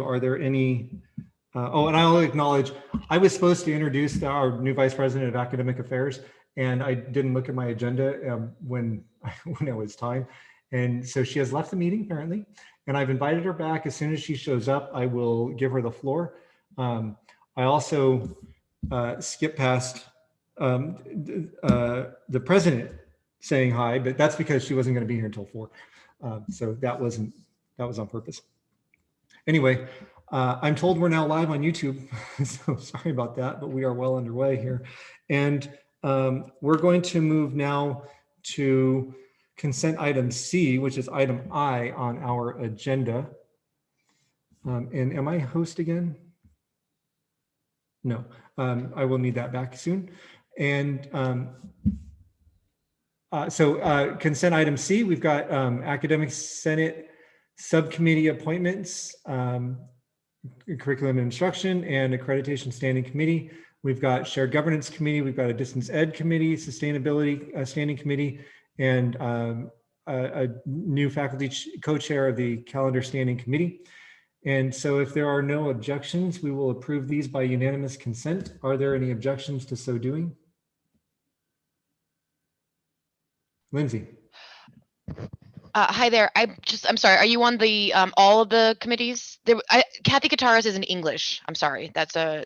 Are there any, oh, and I'll acknowledge, I was supposed to introduce our new Vice President of Academic Affairs, and I didn't look at my agenda when it was time. And so she has left the meeting apparently, and I've invited her back. As soon as she shows up, I will give her the floor. I also skipped past the president saying hi, but that's because she wasn't going to be here until 4. So that was on purpose. Anyway, I'm told we're now live on YouTube, so sorry about that, but we are well underway here. And we're going to move now to consent item C, which is item I on our agenda. And am I host again? No, I will need that back soon. And so consent item C, we've got Academic Senate Subcommittee appointments, Curriculum and Instruction, and Accreditation Standing Committee. We've got Shared Governance Committee, we've got a Distance Ed Committee, Sustainability Standing Committee, and a new faculty co-chair of the Calendar Standing Committee. And so if there are no objections, we will approve these by unanimous consent. Are there any objections to so doing? Lindsay. Hi there. I'm sorry. Are you on the all of the committees? Kathy Kataras is in English. I'm sorry. That's a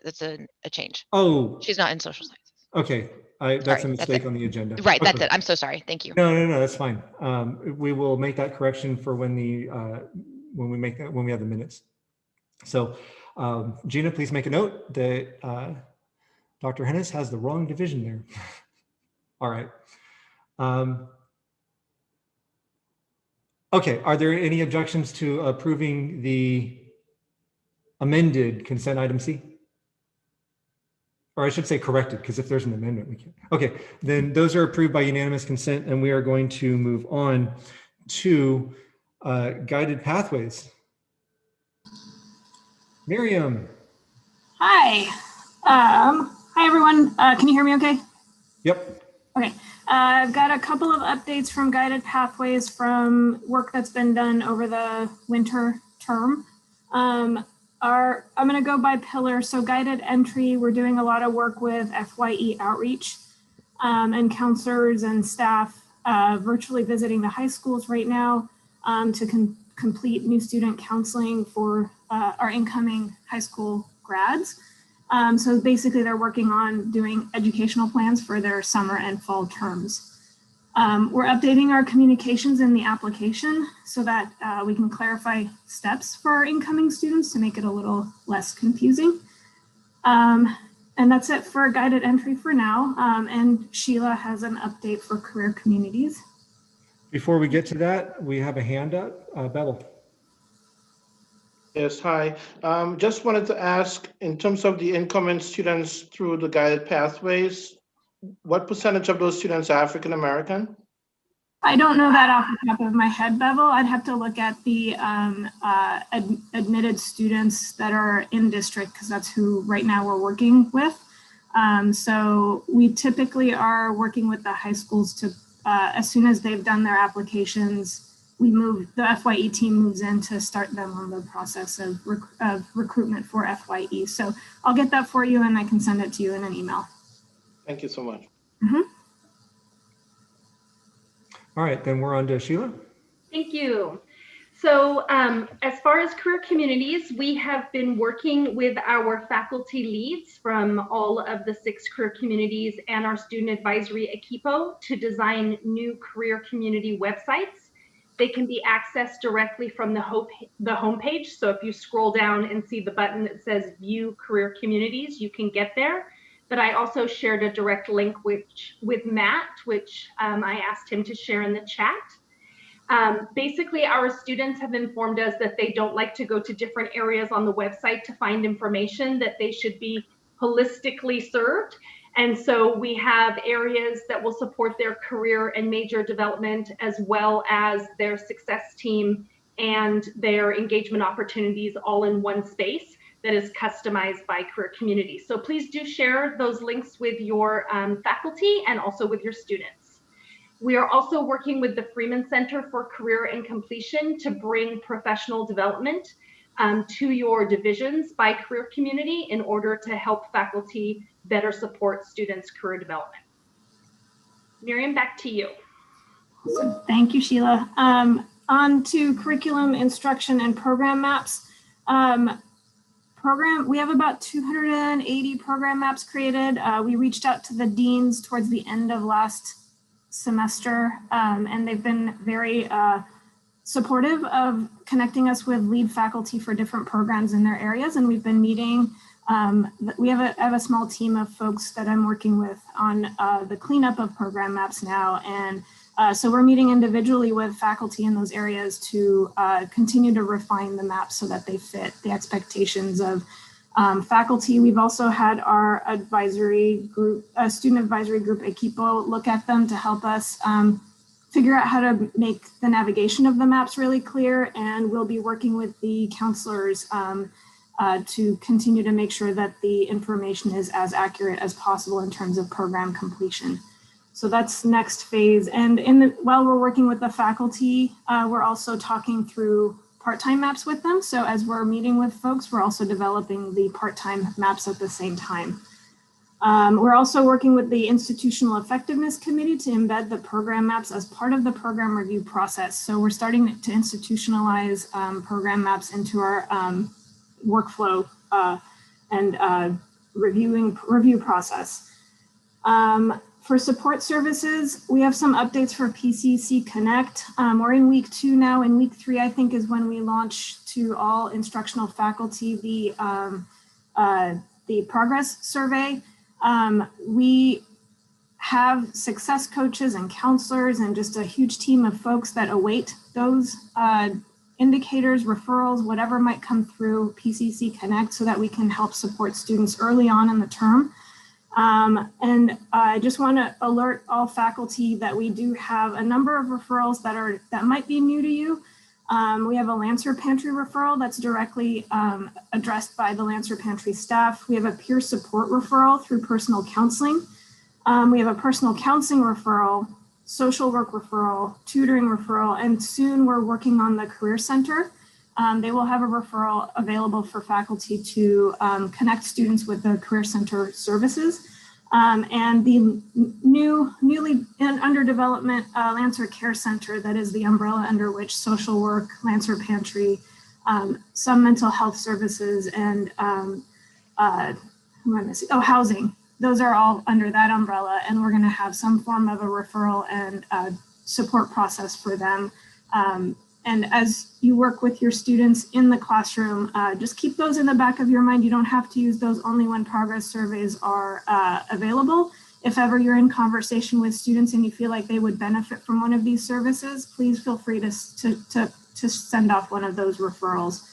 change. Oh, she's not in social sciences. Okay, that's a mistake on the agenda. Right. Okay. That's it. I'm so sorry. Thank you. No, that's fine. We will make that correction for when we have the minutes. So, Gina, please make a note that Dr. Hennis has the wrong division there. All right. Okay, are there any objections to approving the amended consent item C? Or I should say corrected, because if there's an amendment, we can't. Okay, then those are approved by unanimous consent, and we are going to move on to guided pathways. Miriam. Hi. Hi, everyone. Can you hear me okay? Yep. Okay. I've got a couple of updates from Guided Pathways from work that's been done over the winter term. I'm going to go by pillar. So guided entry, we're doing a lot of work with FYE outreach and counselors and staff virtually visiting the high schools right now to complete new student counseling for our incoming high school grads. So basically they're working on doing educational plans for their summer and fall terms. We're updating our communications in the application so that we can clarify steps for our incoming students to make it a little less confusing. And that's it for guided entry for now. And Sheila has an update for career communities. Before we get to that, we have a hand up, Bevel. Yes, hi. Just wanted to ask, in terms of the incoming students through the guided pathways, what percentage of those students are African American? I don't know that off the top of my head, Bevel. I'd have to look at the admitted students that are in district, because that's who right now we're working with. So we typically are working with the high schools to, as soon as they've done their applications, the FYE team moves in to start them on the process of recruitment for FYE. So I'll get that for you and I can send it to you in an email. Thank you so much. Mm-hmm. All right, then we're on to Sheila. Thank you. So as far as career communities, we have been working with our faculty leads from all of the 6 career communities and our student advisory Equipo to design new career community websites. They can be accessed directly from the homepage. So if you scroll down and see the button that says View Career Communities, you can get there. But I also shared a direct link with Matt, which I asked him to share in the chat. Basically, our students have informed us that they don't like to go to different areas on the website to find information, that they should be holistically served. And so we have areas that will support their career and major development, as well as their success team and their engagement opportunities all in one space that is customized by career community. So please do share those links with your faculty and also with your students. We are also working with the Freeman Center for Career and Completion to bring professional development to your divisions by career community in order to help faculty better support students' career development. Miriam, back to you. Thank you, Sheila. On to curriculum, instruction, and program maps. We have about 280 program maps created. We reached out to the deans towards the end of last semester, and they've been very supportive of connecting us with lead faculty for different programs in their areas. And we've been meeting. I have a small team of folks that I'm working with on the cleanup of program maps now. And so we're meeting individually with faculty in those areas to continue to refine the maps so that they fit the expectations of faculty. We've also had our advisory group, student advisory group, Equipo, look at them to help us figure out how to make the navigation of the maps really clear. And we'll be working with the counselors to continue to make sure that the information is as accurate as possible in terms of program completion. So that's next phase. And while we're working with the faculty, we're also talking through part-time maps with them. So as we're meeting with folks, we're also developing the part-time maps at the same time. We're also working with the Institutional Effectiveness Committee to embed the program maps as part of the program review process. So we're starting to institutionalize program maps into our workflow and review process. For support services, we have some updates for PCC Connect. We're in week 2 now. In week 3, I think, is when we launch to all instructional faculty the progress survey. We have success coaches and counselors and just a huge team of folks that await those indicators, referrals, whatever might come through PCC Connect so that we can help support students early on in the term. And I just want to alert all faculty that we do have a number of referrals that might be new to you. We have a Lancer Pantry referral that's directly addressed by the Lancer Pantry staff. We have a peer support referral through personal counseling. We have a personal counseling referral, social work referral, tutoring referral, and soon we're working on the Career Center. They will have a referral available for faculty to connect students with the Career Center services. And the newly under development Lancer Care Center, that is the umbrella under which social work, Lancer Pantry, some mental health services, and housing. Those are all under that umbrella, and we're going to have some form of a referral and support process for them. And as you work with your students in the classroom, just keep those in the back of your mind. You don't have to use those only when progress surveys are available. If ever you're in conversation with students and you feel like they would benefit from one of these services, please feel free to send off one of those referrals.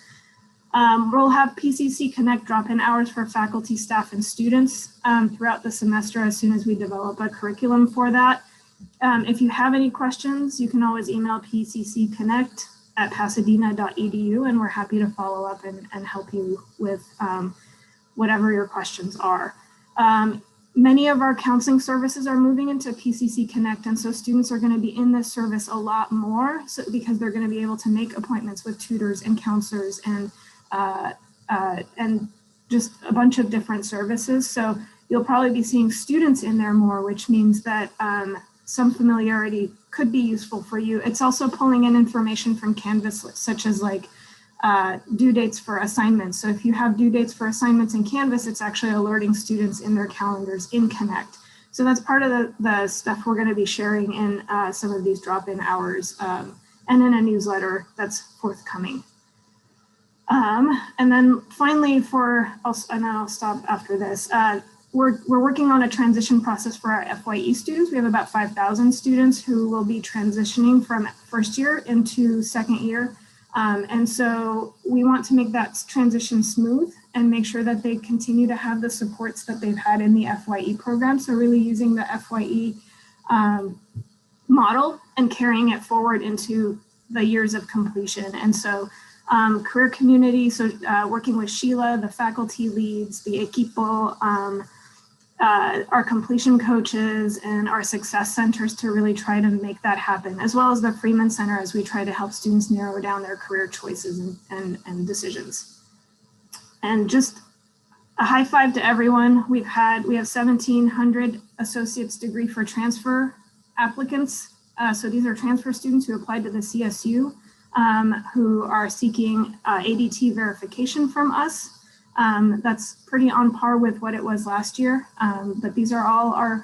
We'll have PCC Connect drop-in hours for faculty, staff, and students throughout the semester as soon as we develop a curriculum for that. If you have any questions, you can always email pccconnect@pasadena.edu, and we're happy to follow up and help you with whatever your questions are. Many of our counseling services are moving into PCC Connect, and so students are going to be in this service a lot more because they're going to be able to make appointments with tutors and counselors and just a bunch of different services. So you'll probably be seeing students in there more, which means that some familiarity could be useful for you. It's also pulling in information from Canvas, such as like due dates for assignments. So if you have due dates for assignments in Canvas, it's actually alerting students in their calendars in Connect. So that's part of the stuff we're going to be sharing in some of these drop-in hours and in a newsletter that's forthcoming. And then finally, and I'll stop after this. We're working on a transition process for our FYE students. We have about 5,000 students who will be transitioning from first year into second year. And so we want to make that transition smooth and make sure that they continue to have the supports that they've had in the FYE program. So really using the FYE model and carrying it forward into the years of completion. And so career community, so working with Sheila, the faculty leads, the Equipo, our completion coaches and our success centers to really try to make that happen, as well as the Freeman Center as we try to help students narrow down their career choices and decisions. And just a high five to everyone. We have 1,700 associate's degree for transfer applicants. So these are transfer students who applied to the CSU who are seeking ADT verification from us. That's pretty on par with what it was last year, but these are all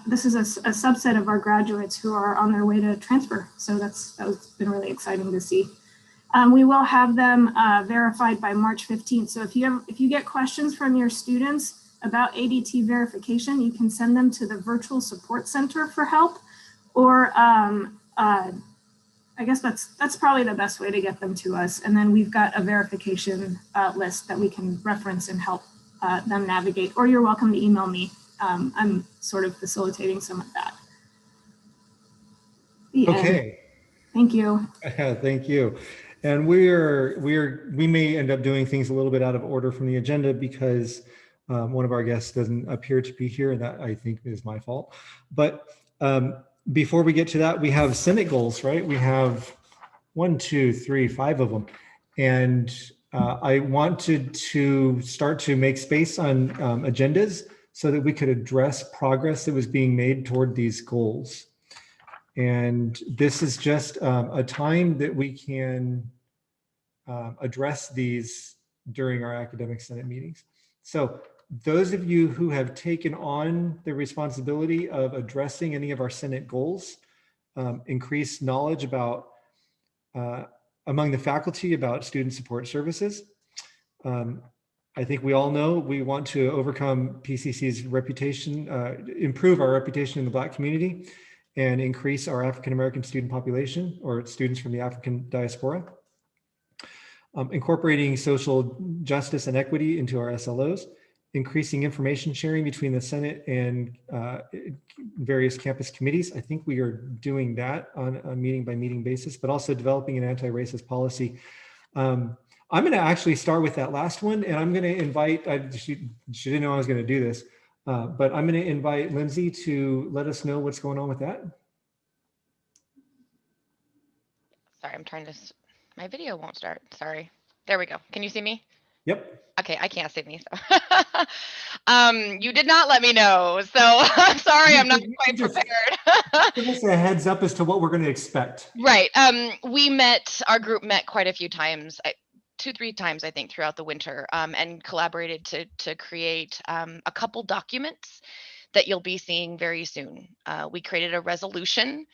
this is a subset of our graduates who are on their way to transfer. So that's been really exciting to see. We will have them verified by March 15th. So if you get questions from your students about ADT verification, you can send them to the Virtual Support Center for help, or I guess that's probably the best way to get them to us. And then we've got a verification list that we can reference and help them navigate, or you're welcome to email me. I'm sort of facilitating some of that. Okay. Thank you. Thank you. And we may end up doing things a little bit out of order from the agenda because one of our guests doesn't appear to be here, and that I think is my fault. But before we get to that, we have Senate goals, right? We have 1, 2, 3, 5 of them. And I wanted to start to make space on agendas so that we could address progress that was being made toward these goals. And this is just a time that we can address these during our academic senate meetings. So those of you who have taken on the responsibility of addressing any of our Senate goals, increase knowledge about among the faculty about student support services. I think we all know we want to overcome PCC's reputation, improve our reputation in the Black community, and increase our African-American student population, or students from the African diaspora. Incorporating social justice and equity into our SLOs, increasing information sharing between the Senate and various campus committees. I think we are doing that on a meeting by meeting basis, but also developing an anti-racist policy. I'm gonna actually start with that last one, and I'm gonna invite, she didn't know I was gonna do this, but I'm gonna invite Lindsay to let us know what's going on with that. Sorry, I'm trying to, my video won't start, sorry. There we go, can you see me? Yep. Okay, I can't see me, so. You did not let me know, so I'm sorry, I'm not quite prepared. Give us a heads up as to what we're gonna expect. Right, our group met quite a few times, 2-3 times, I think, throughout the winter, and collaborated to create a couple documents that you'll be seeing very soon. We created a resolution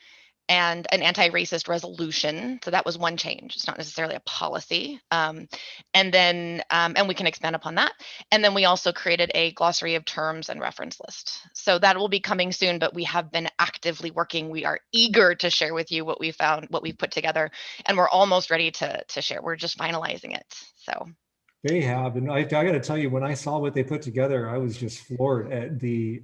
and an anti-racist resolution. So that was one change. It's not necessarily a policy. And then, and we can expand upon that. And then we also created a glossary of terms and reference list. So that will be coming soon, but we have been actively working. We are eager to share with you what we found, what we've put together, and we're almost ready to share. We're just finalizing it, so. They have, and I got to tell you, when I saw what they put together, I was just floored at the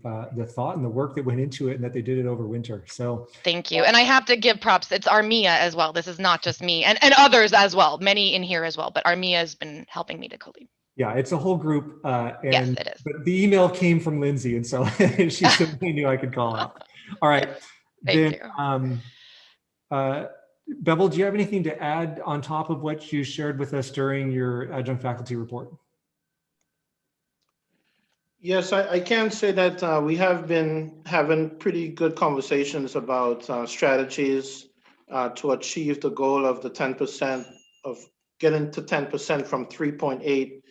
thought and the work that went into it, and that they did it over winter. So thank you, and I have to give props. It's Armia as well. This is not just me, and others as well. Many in here as well, but Armia has been helping me to co-lead. Yeah, it's a whole group. And, yes, it is. But the email came from Lindsay, and so she simply knew I could call out. All right. Thank you. Bevel, do you have anything to add on top of what you shared with us during your adjunct faculty report? Yes, I can say that we have been having pretty good conversations about strategies to achieve the goal of the 10%, of getting to 10% from 3.8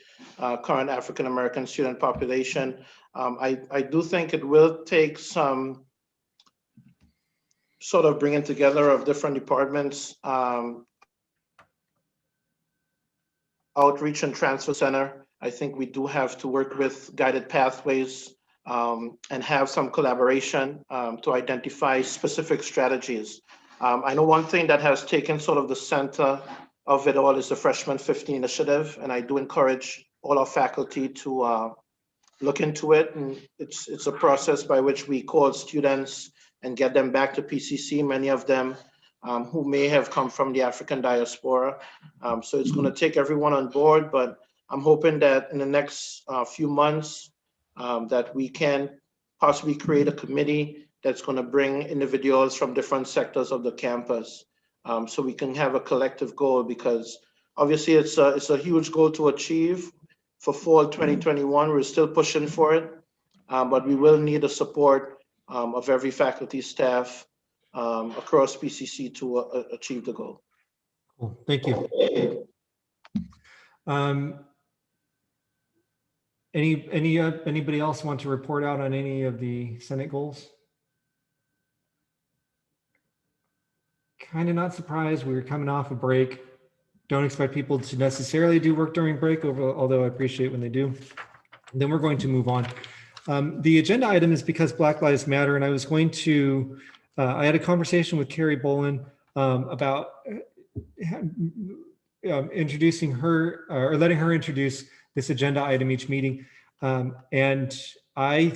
current African-American student population. I do think it will take some sort of bringing together of different departments, outreach and transfer center. I think we do have to work with guided pathways and have some collaboration to identify specific strategies. I know one thing that has taken sort of the center of it all is the Freshman 50 initiative, and I do encourage all our faculty to look into it. And it's a process by which we call students and get them back to PCC, many of them who may have come from the African diaspora. So it's going to take everyone on board, but I'm hoping that in the next few months, that we can possibly create a committee that's going to bring individuals from different sectors of the campus, so we can have a collective goal, because obviously it's a huge goal to achieve for fall 2021. We're still pushing for it, but we will need the support of every faculty, staff across PCC to achieve the goal. Cool. Thank you. Anybody else want to report out on any of the Senate goals? Kind of not surprised. We were coming off a break. Don't expect people to necessarily do work during break, although I appreciate when they do. Then we're going to move on. The agenda item is Because Black Lives Matter, and I was going to, I had a conversation with Carrie Bolin about introducing her, or letting her introduce this agenda item each meeting. And I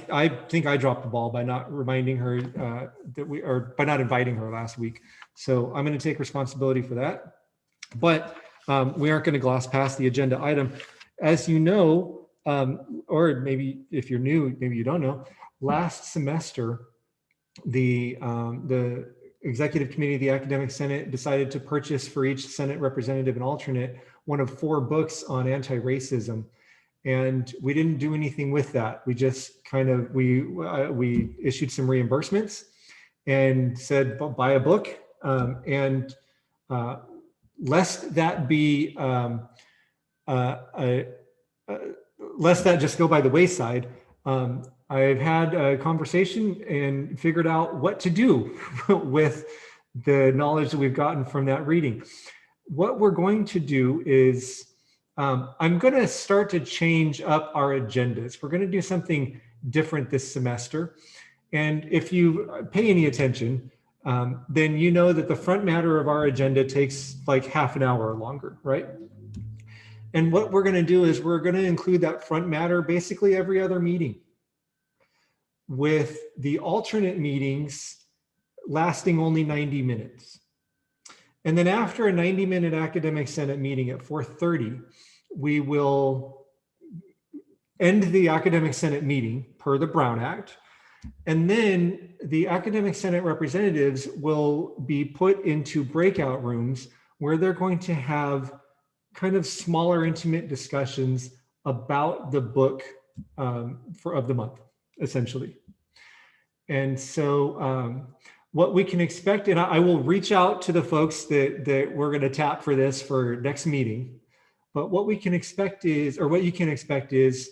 think I dropped the ball by not reminding her or by not inviting her last week. So I'm going to take responsibility for that. But we aren't going to gloss past the agenda item. As you know, or maybe if you're new, maybe you don't know, last semester, the Executive Committee of the Academic Senate decided to purchase for each Senate representative and alternate one of 4 books on anti-racism. And we didn't do anything with that. We just kind of, we issued some reimbursements and said, buy a book. And lest that be, lest that just go by the wayside, I've had a conversation and figured out what to do with the knowledge that we've gotten from that reading. What we're going to do is, I'm going to start to change up our agendas. We're going to do something different this semester. And if you pay any attention, then you know that the front matter of our agenda takes like half an hour or longer, right? And what we're going to do is we're going to include that front matter basically every other meeting, with the alternate meetings lasting only 90 minutes. And then after a 90-minute Academic Senate meeting at 4:30, we will end the Academic Senate meeting per the Brown Act. And then the Academic Senate representatives will be put into breakout rooms where they're going to have kind of smaller, intimate discussions about the book of the month, essentially. And so what we can expect, and I will reach out to the folks that we're going to tap for this for next meeting. But what we can expect is, or what you can expect is,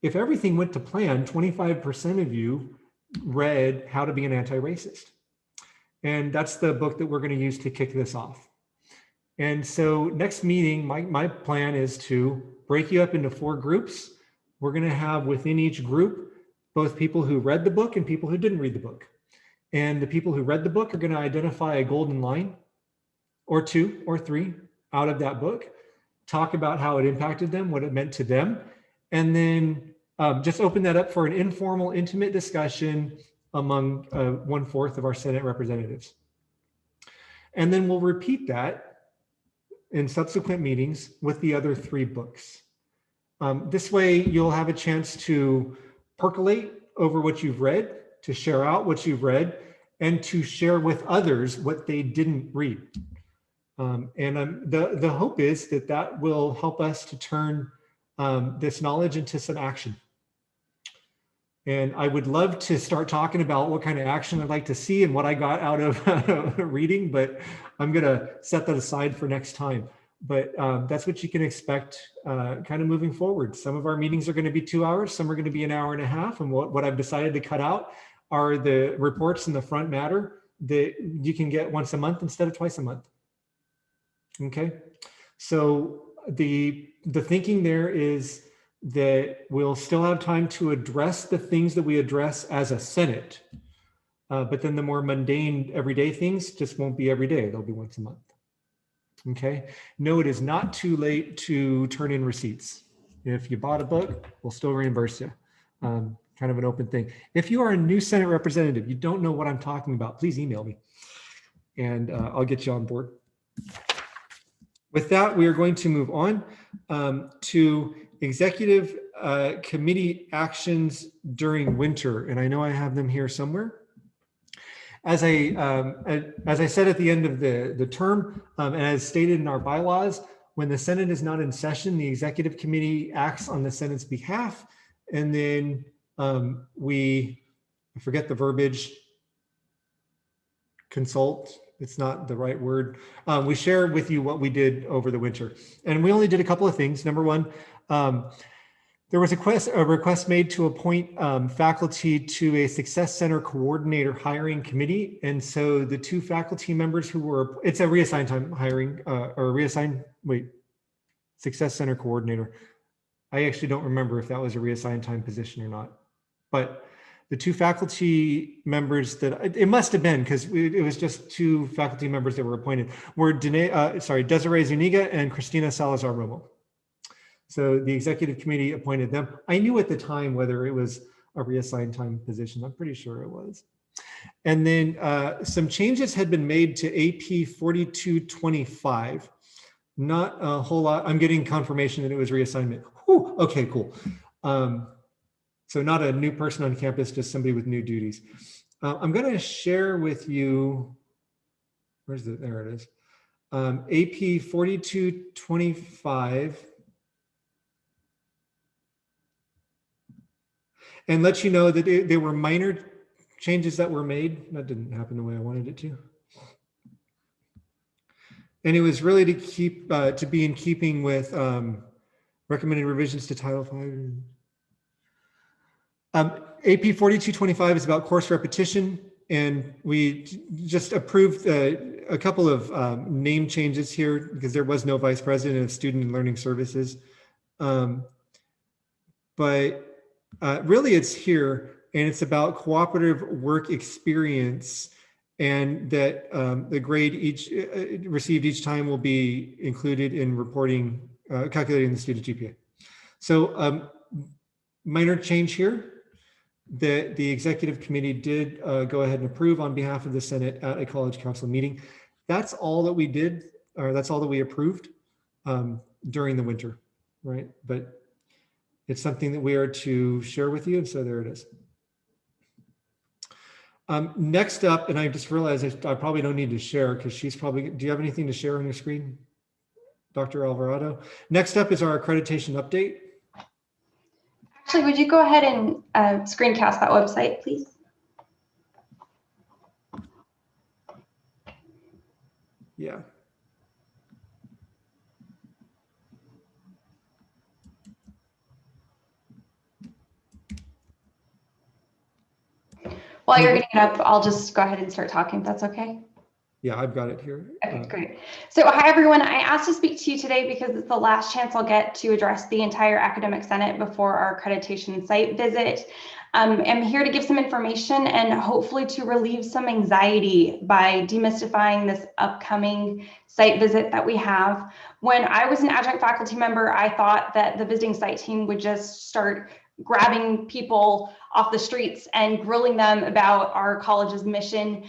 if everything went to plan, 25% of you read How to Be an Anti-Racist. And that's the book that we're going to use to kick this off. And so next meeting, my plan is to break you up into 4 groups. We're going to have within each group both people who read the book and people who didn't read the book. And the people who read the book are going to identify a golden line or 2 or 3 out of that book, talk about how it impacted them, what it meant to them, and then just open that up for an informal, intimate discussion among 1/4 of our Senate representatives. And then we'll repeat that in subsequent meetings with the other 3 books. This way you'll have a chance to percolate over what you've read, to share out what you've read, and to share with others what they didn't read. The hope is that that will help us to turn this knowledge into some action. And I would love to start talking about what kind of action I'd like to see and what I got out of reading, but I'm going to set that aside for next time. But that's what you can expect kind of moving forward. Some of our meetings are going to be 2 hours, some are going to be 1.5 hours. And what I've decided to cut out are the reports in the front matter that you can get once a month instead of twice a month. Okay, so the thinking there is that we'll still have time to address the things that we address as a Senate, but then the more mundane everyday things just won't be every day, they'll be once a month. Okay, no, it is not too late to turn in receipts. If you bought a book, we'll still reimburse you. Kind of an open thing. If you are a new Senate representative, you don't know what I'm talking about, please email me and I'll get you on board. With that, we are going to move on. to executive committee actions during winter. And I know I have them here somewhere. As I said at the end of the term, and as stated in our bylaws, when the Senate is not in session, the executive committee acts on the Senate's behalf. And then I forget the verbiage, consult, it's not the right word. We share with you what we did over the winter. And we only did a couple of things. Number one, there was a request made to appoint faculty to a Success Center Coordinator hiring committee. And so the two faculty members who were, it's a reassigned time hiring, Success Center Coordinator. I actually don't remember if that was a reassigned time position or not. But the two faculty members that, it must have been, because it was just two faculty members that were appointed, were Desiree Zuniga and Christina Salazar-Romo. So the executive committee appointed them. I knew at the time whether it was a reassigned time position. I'm pretty sure it was. And then some changes had been made to AP 4225. Not a whole lot. I'm getting confirmation that it was reassignment. Whew, okay, cool. So not a new person on campus, just somebody with new duties. I'm going to share with you, where's it? There it is. AP 4225. And let you know that there were minor changes that were made. That didn't happen the way I wanted it to. And it was really to keep, to be in keeping with recommended revisions to Title V. AP 4225 is about course repetition, and we just approved a couple of name changes here because there was no vice president of student and learning services. But really it's here, and it's about cooperative work experience, and that the grade received each time will be included in reporting, calculating the student GPA. So minor change here that the executive committee did go ahead and approve on behalf of the Senate at a college council meeting. That's all that we did, or that's all that we approved during the winter, right? But it's something that we are to share with you, and so there it is. Next up, and I just realized I probably don't need to share because she's probably, do you have anything to share on your screen, Dr. Alvarado? Next up is our accreditation update. Actually, would you go ahead and screencast that website, please? Yeah. While you're getting it up, I'll just go ahead and start talking, if that's okay. Yeah, I've got it here. Okay, great. So hi, everyone. I asked to speak to you today because it's the last chance I'll get to address the entire academic senate before our accreditation site visit. I'm here to give some information and hopefully to relieve some anxiety by demystifying this upcoming site visit that we have. When I was an adjunct faculty member, I thought that the visiting site team would just start grabbing people off the streets and grilling them about our college's mission.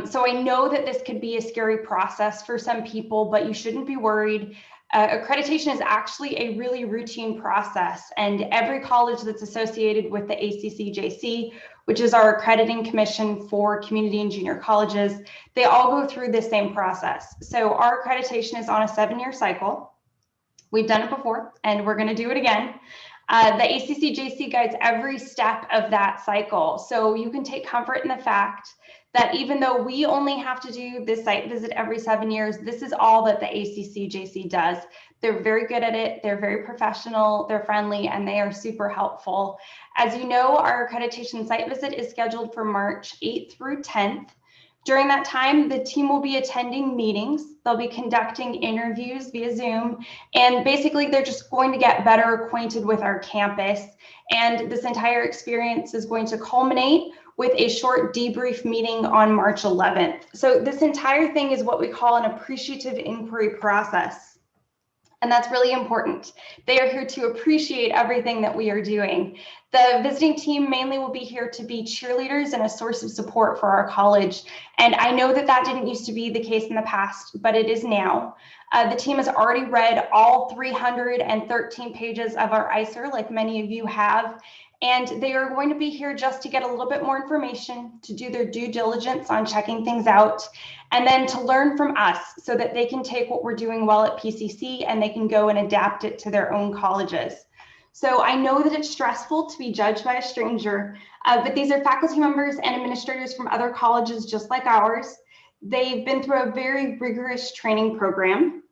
So I know that this could be a scary process for some people, but you shouldn't be worried. Accreditation is actually a really routine process, and every college that's associated with the ACCJC, which is our accrediting commission for community and junior colleges, they all go through the same process. So our accreditation is on a 7-year cycle. We've done it before, and we're going to do it again. The ACCJC guides every step of that cycle. So you can take comfort in the fact that even though we only have to do this site visit every 7 years, this is all that the ACCJC does. They're very good at it. They're very professional, they're friendly, and they are super helpful. As you know, our accreditation site visit is scheduled for March 8th through 10th. During that time, the team will be attending meetings. They'll be conducting interviews via Zoom, and basically they're just going to get better acquainted with our campus. And this entire experience is going to culminate with a short debrief meeting on March 11th. So this entire thing is what we call an appreciative inquiry process. And that's really important. They are here to appreciate everything that we are doing. The visiting team mainly will be here to be cheerleaders and a source of support for our college. And I know that that didn't used to be the case in the past, but it is now. The team has already read all 313 pages of our ICER, like many of you have, and they are going to be here just to get a little bit more information, to do their due diligence on checking things out, and then to learn from us so that they can take what we're doing well at PCC and they can go and adapt it to their own colleges. So I know that it's stressful to be judged by a stranger, but these are faculty members and administrators from other colleges just like ours. They've been through a very rigorous training program.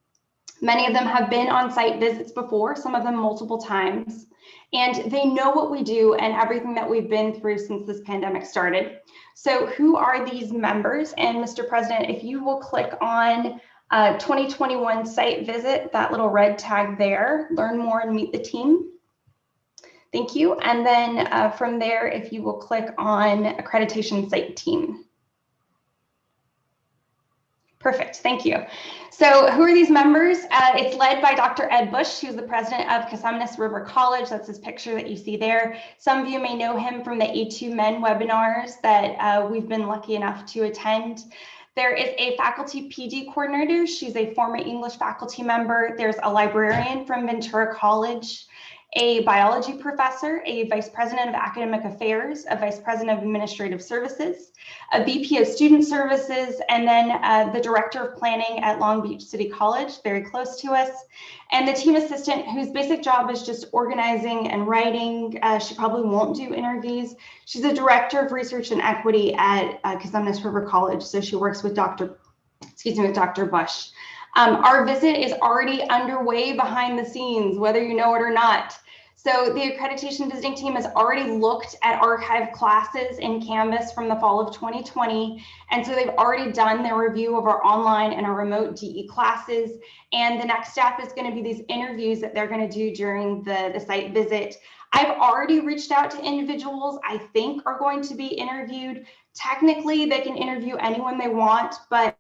Many of them have been on site visits before, some of them multiple times, and they know what we do and everything that we've been through since this pandemic started. So who are these members? And Mr. President, if you will click on 2021 site visit, that little red tag there, learn more and meet the team. Thank you. And then from there, if you will click on accreditation site team. Perfect, thank you. So who are these members? It's led by Dr. Ed Bush, who's the president of Cosumnes River College. That's his picture that you see there. Some of you may know him from the A2 Men webinars that we've been lucky enough to attend. There is a faculty PD coordinator. She's a former English faculty member. There's a librarian from Ventura College, a biology professor, a vice president of academic affairs, a vice president of administrative services, a VP of student services, and then the director of planning at Long Beach City College, very close to us, and the team assistant whose basic job is just organizing and writing. She probably won't do interviews. She's a director of research and equity at Cosumnes River College, so she works with Dr. Bush. Our visit is already underway behind the scenes, whether you know it or not. So the accreditation visiting team has already looked at archived classes in Canvas from the fall of 2020. And so they've already done their review of our online and our remote DE classes. And the next step is going to be these interviews that they're going to do during the site visit. I've already reached out to individuals I think are going to be interviewed. Technically, they can interview anyone they want, but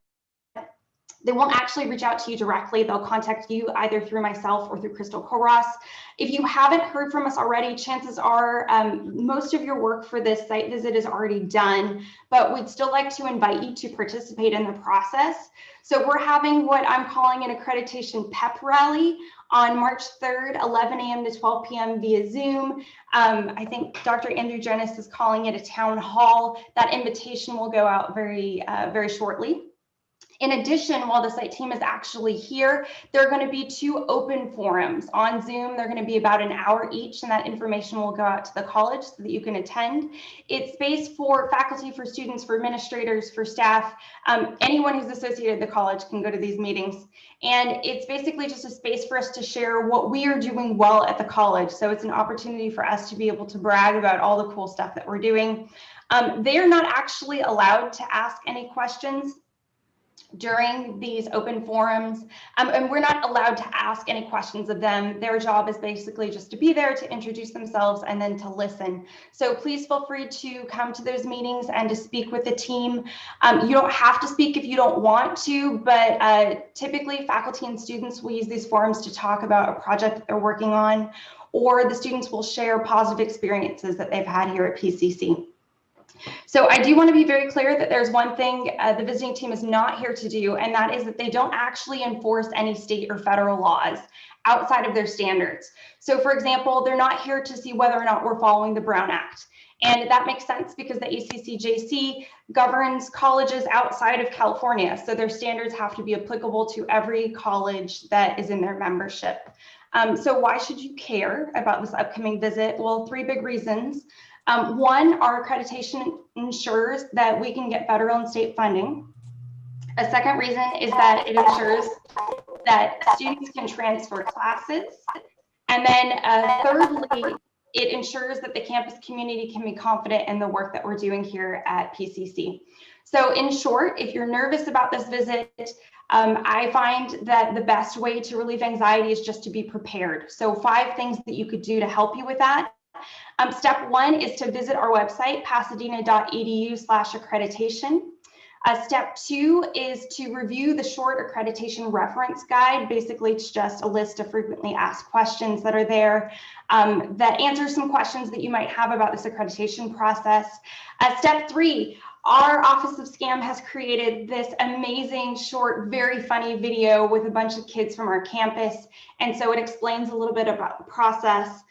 they won't actually reach out to you directly. They'll contact you either through myself or through Crystal Koros. If you haven't heard from us already, chances are most of your work for this site visit is already done, but we'd still like to invite you to participate in the process. So we're having what I'm calling an accreditation pep rally on March 3rd, 11 a.m. to 12 p.m. via Zoom. I think Dr. Andrew Jonas is calling it a town hall. That invitation will go out very shortly. In addition, while the site team is actually here, there are going to be 2 open forums on Zoom. They're going to be about an hour each, and that information will go out to the college so that you can attend. It's space for faculty, for students, for administrators, for staff. Anyone who's associated with the college can go to these meetings. And it's basically just a space for us to share what we are doing well at the college. So it's an opportunity for us to be able to brag about all the cool stuff that we're doing. They are not actually allowed to ask any questions during these open forums, and we're not allowed to ask any questions of them. Their job is basically just to be there to introduce themselves and then to listen. So please feel free to come to those meetings and to speak with the team. You don't have to speak if you don't want to, but typically faculty and students will use these forums to talk about a project that they're working on, or the students will share positive experiences that they've had here at PCC. So I do want to be very clear that there's one thing the visiting team is not here to do, and that is that they don't actually enforce any state or federal laws outside of their standards. So for example, they're not here to see whether or not we're following the Brown Act. And that makes sense because the ACCJC governs colleges outside of California. So their standards have to be applicable to every college that is in their membership. So why should you care about this upcoming visit? Well, 3 big reasons. One, our accreditation ensures that we can get federal and state funding. A second reason is that it ensures that students can transfer classes. And then thirdly, it ensures that the campus community can be confident in the work that we're doing here at PCC. So in short, if you're nervous about this visit, I find that the best way to relieve anxiety is just to be prepared. So 5 things that you could do to help you with that. Step 1 is to visit our website, pasadena.edu/accreditation. Step 2 is to review the short accreditation reference guide. Basically, it's just a list of frequently asked questions that are there that answer some questions that you might have about this accreditation process. Step 3, our Office of SCAM has created this amazing, short, very funny video with a bunch of kids from our campus. And so it explains a little bit about the process.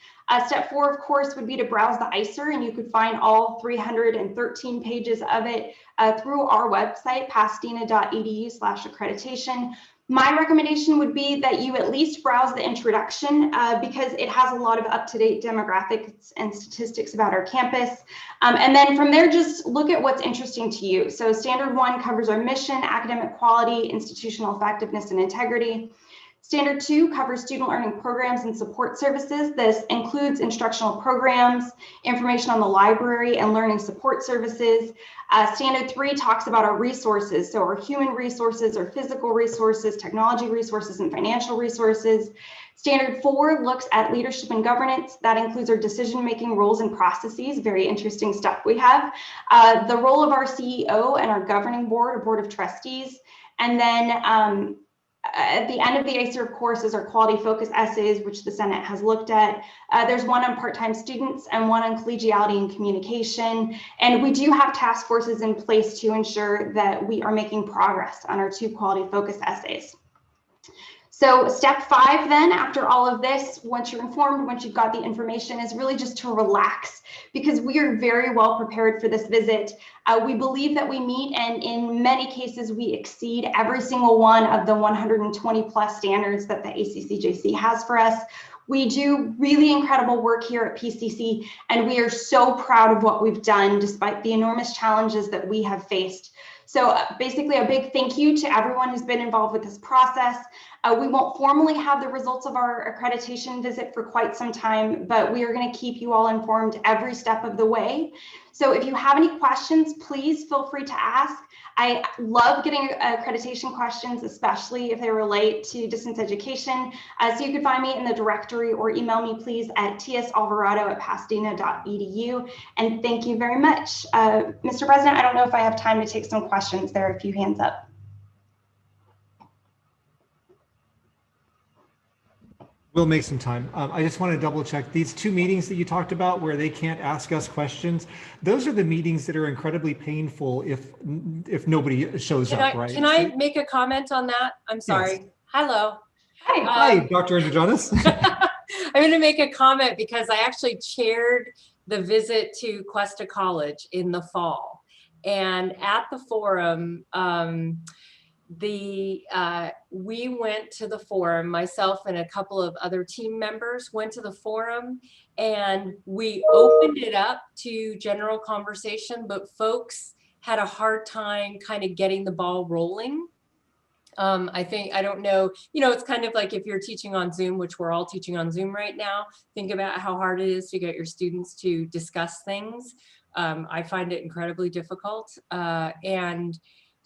Step 4, of course, would be to browse the ICER, and you could find all 313 pages of it through our website, pasadena.edu/accreditation. My recommendation would be that you at least browse the introduction because it has a lot of up-to-date demographics and statistics about our campus. And then from there, just look at what's interesting to you. So Standard 1 covers our mission, academic quality, institutional effectiveness, and integrity. Standard 2 covers student learning programs and support services. This includes instructional programs, information on the library, and learning support services. Standard 3 talks about our resources, so our human resources, our physical resources, technology resources, and financial resources. Standard 4 looks at leadership and governance. That includes our decision-making roles and processes, very interesting stuff we have. The role of our CEO and our governing board or board of trustees. And then at the end of the ICER, of course, is our quality focus essays, which the Senate has looked at. There's one on part-time students and one on collegiality and communication. And we do have task forces in place to ensure that we are making progress on our 2 quality focus essays. So step 5 then, after all of this, once you're informed, once you've got the information, is really just to relax, because we are very well prepared for this visit. We believe that we meet, and in many cases, we exceed every single one of the 120 plus standards that the ACCJC has for us. We do really incredible work here at PCC, and we are so proud of what we've done despite the enormous challenges that we have faced. So basically a big thank you to everyone who's been involved with this process. We won't formally have the results of our accreditation visit for quite some time, but we are going to keep you all informed every step of the way. So if you have any questions, please feel free to ask. I love getting accreditation questions, especially if they relate to distance education. So you can find me in the directory or email me, please, at tsalvarado@pasadena.edu. And thank you very much. Mr. President, I don't know if I have time to take some questions. There are a few hands up. We'll make some time. I just want to double check these 2 meetings that you talked about where they can't ask us questions. Those are the meetings that are incredibly painful if nobody shows up, right? Can I make a comment on that? I'm sorry. Yes. Hello. Hi, Dr. Androgenis. I'm going to make a comment because I actually chaired the visit to Cuesta College in the fall. And at the forum, we went to the forum, myself and a couple of other team members went to the forum, and we opened it up to general conversation, but folks had a hard time kind of getting the ball rolling. I don't know, it's kind of like if you're teaching on Zoom, which we're all teaching on Zoom right now, think about how hard it is to get your students to discuss things. I find it incredibly difficult. And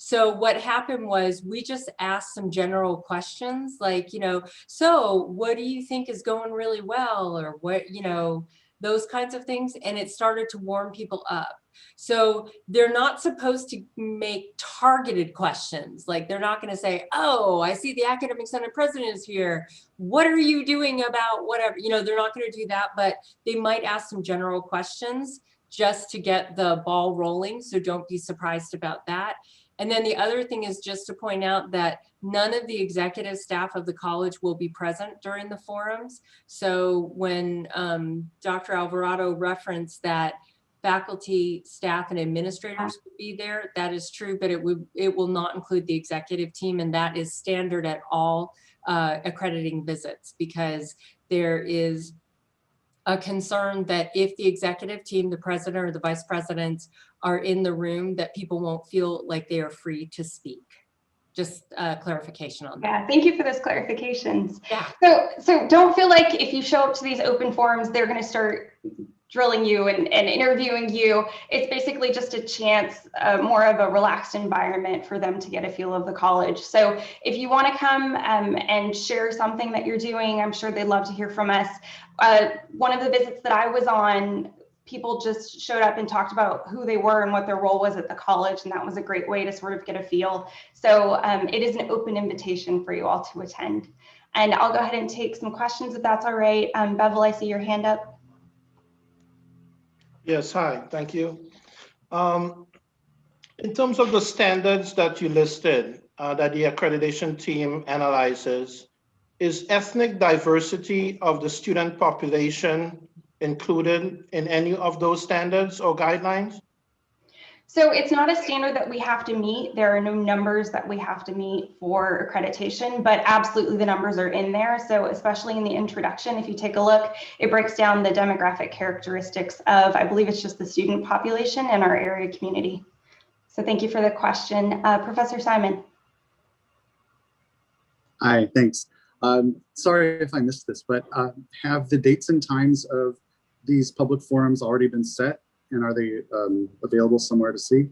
so what happened was we just asked some general questions like, so what do you think is going really well, or what, those kinds of things. And it started to warm people up. So they're not supposed to make targeted questions. Like they're not going to say, oh, I see the Academic Senate president is here. What are you doing about whatever? They're not going to do that, but they might ask some general questions just to get the ball rolling. So don't be surprised about that. And then the other thing is just to point out that none of the executive staff of the college will be present during the forums. So when Dr. Alvarado referenced that faculty, staff, and administrators would be there, that is true, but it will not include the executive team, and that is standard at all accrediting visits, because there is a concern that if the executive team, the president or the vice president are in the room, that people won't feel like they are free to speak. Just clarification on that. Yeah, thank you for those clarifications. Yeah. So don't feel like if you show up to these open forums, they're going to start drilling you and interviewing you. It's basically just a chance, more of a relaxed environment for them to get a feel of the college. So if you want to come and share something that you're doing, I'm sure they'd love to hear from us. One of the visits that I was on, people just showed up and talked about who they were and what their role was at the college, and that was a great way to sort of get a feel. So it is an open invitation for you all to attend. And I'll go ahead and take some questions if that's all right. Bevel, I see your hand up. Yes, hi, thank you. In terms of the standards that you listed, that the accreditation team analyzes, is ethnic diversity of the student population included in any of those standards or guidelines? So it's not a standard that we have to meet. There are no numbers that we have to meet for accreditation, but absolutely the numbers are in there. So especially in the introduction, if you take a look, it breaks down the demographic characteristics of, I believe it's just the student population in our area community. So thank you for the question. Professor Simon. Hi, thanks. Sorry if I missed this, but have the dates and times of these public forums already been set? And are they available somewhere to see?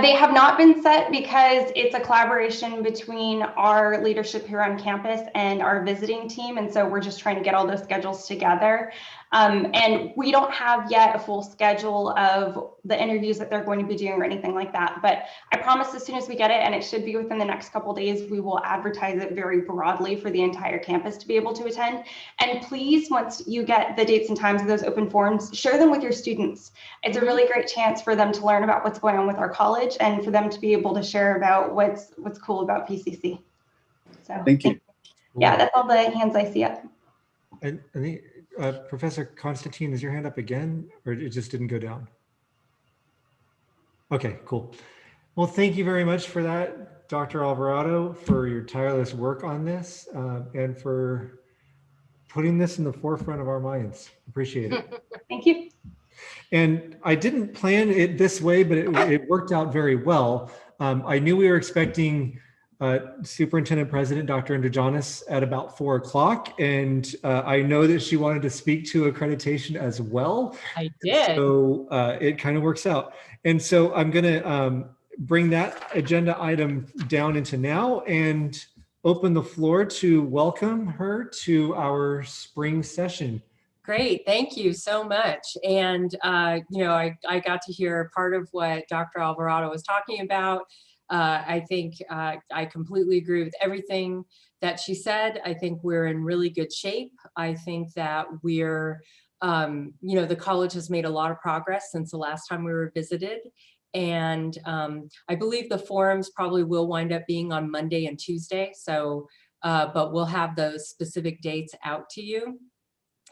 They have not been set because it's a collaboration between our leadership here on campus and our visiting team. And so we're just trying to get all those schedules together. And we don't have yet a full schedule of the interviews that they're going to be doing or anything like that. But I promise as soon as we get it, and it should be within the next couple of days, we will advertise it very broadly for the entire campus to be able to attend. And please, once you get the dates and times of those open forums, share them with your students. It's a really great chance for them to learn about what's going on with our college and for them to be able to share about what's cool about PCC. So Thank you. Yeah, that's all the hands I see up. And Professor Constantine, is your hand up again, or it just didn't go down? Okay, cool. Well, thank you very much for that, Dr. Alvarado, for your tireless work on this and for putting this in the forefront of our minds. Appreciate it. Thank you. And I didn't plan it this way, but it worked out very well. I knew we were expecting Superintendent President Dr. Androgenis at about 4 o'clock, and I know that she wanted to speak to accreditation as well. I did. So it kind of works out. And so I'm going to bring that agenda item down into now and open the floor to welcome her to our spring session. Great, thank you so much. And, you know, I got to hear part of what Dr. Alvarado was talking about. I think I completely agree with everything that she said. I think we're in really good shape. I think that we're, you know, the college has made a lot of progress since the last time we were visited. And I believe the forums probably will wind up being on Monday and Tuesday. So, but we'll have those specific dates out to you.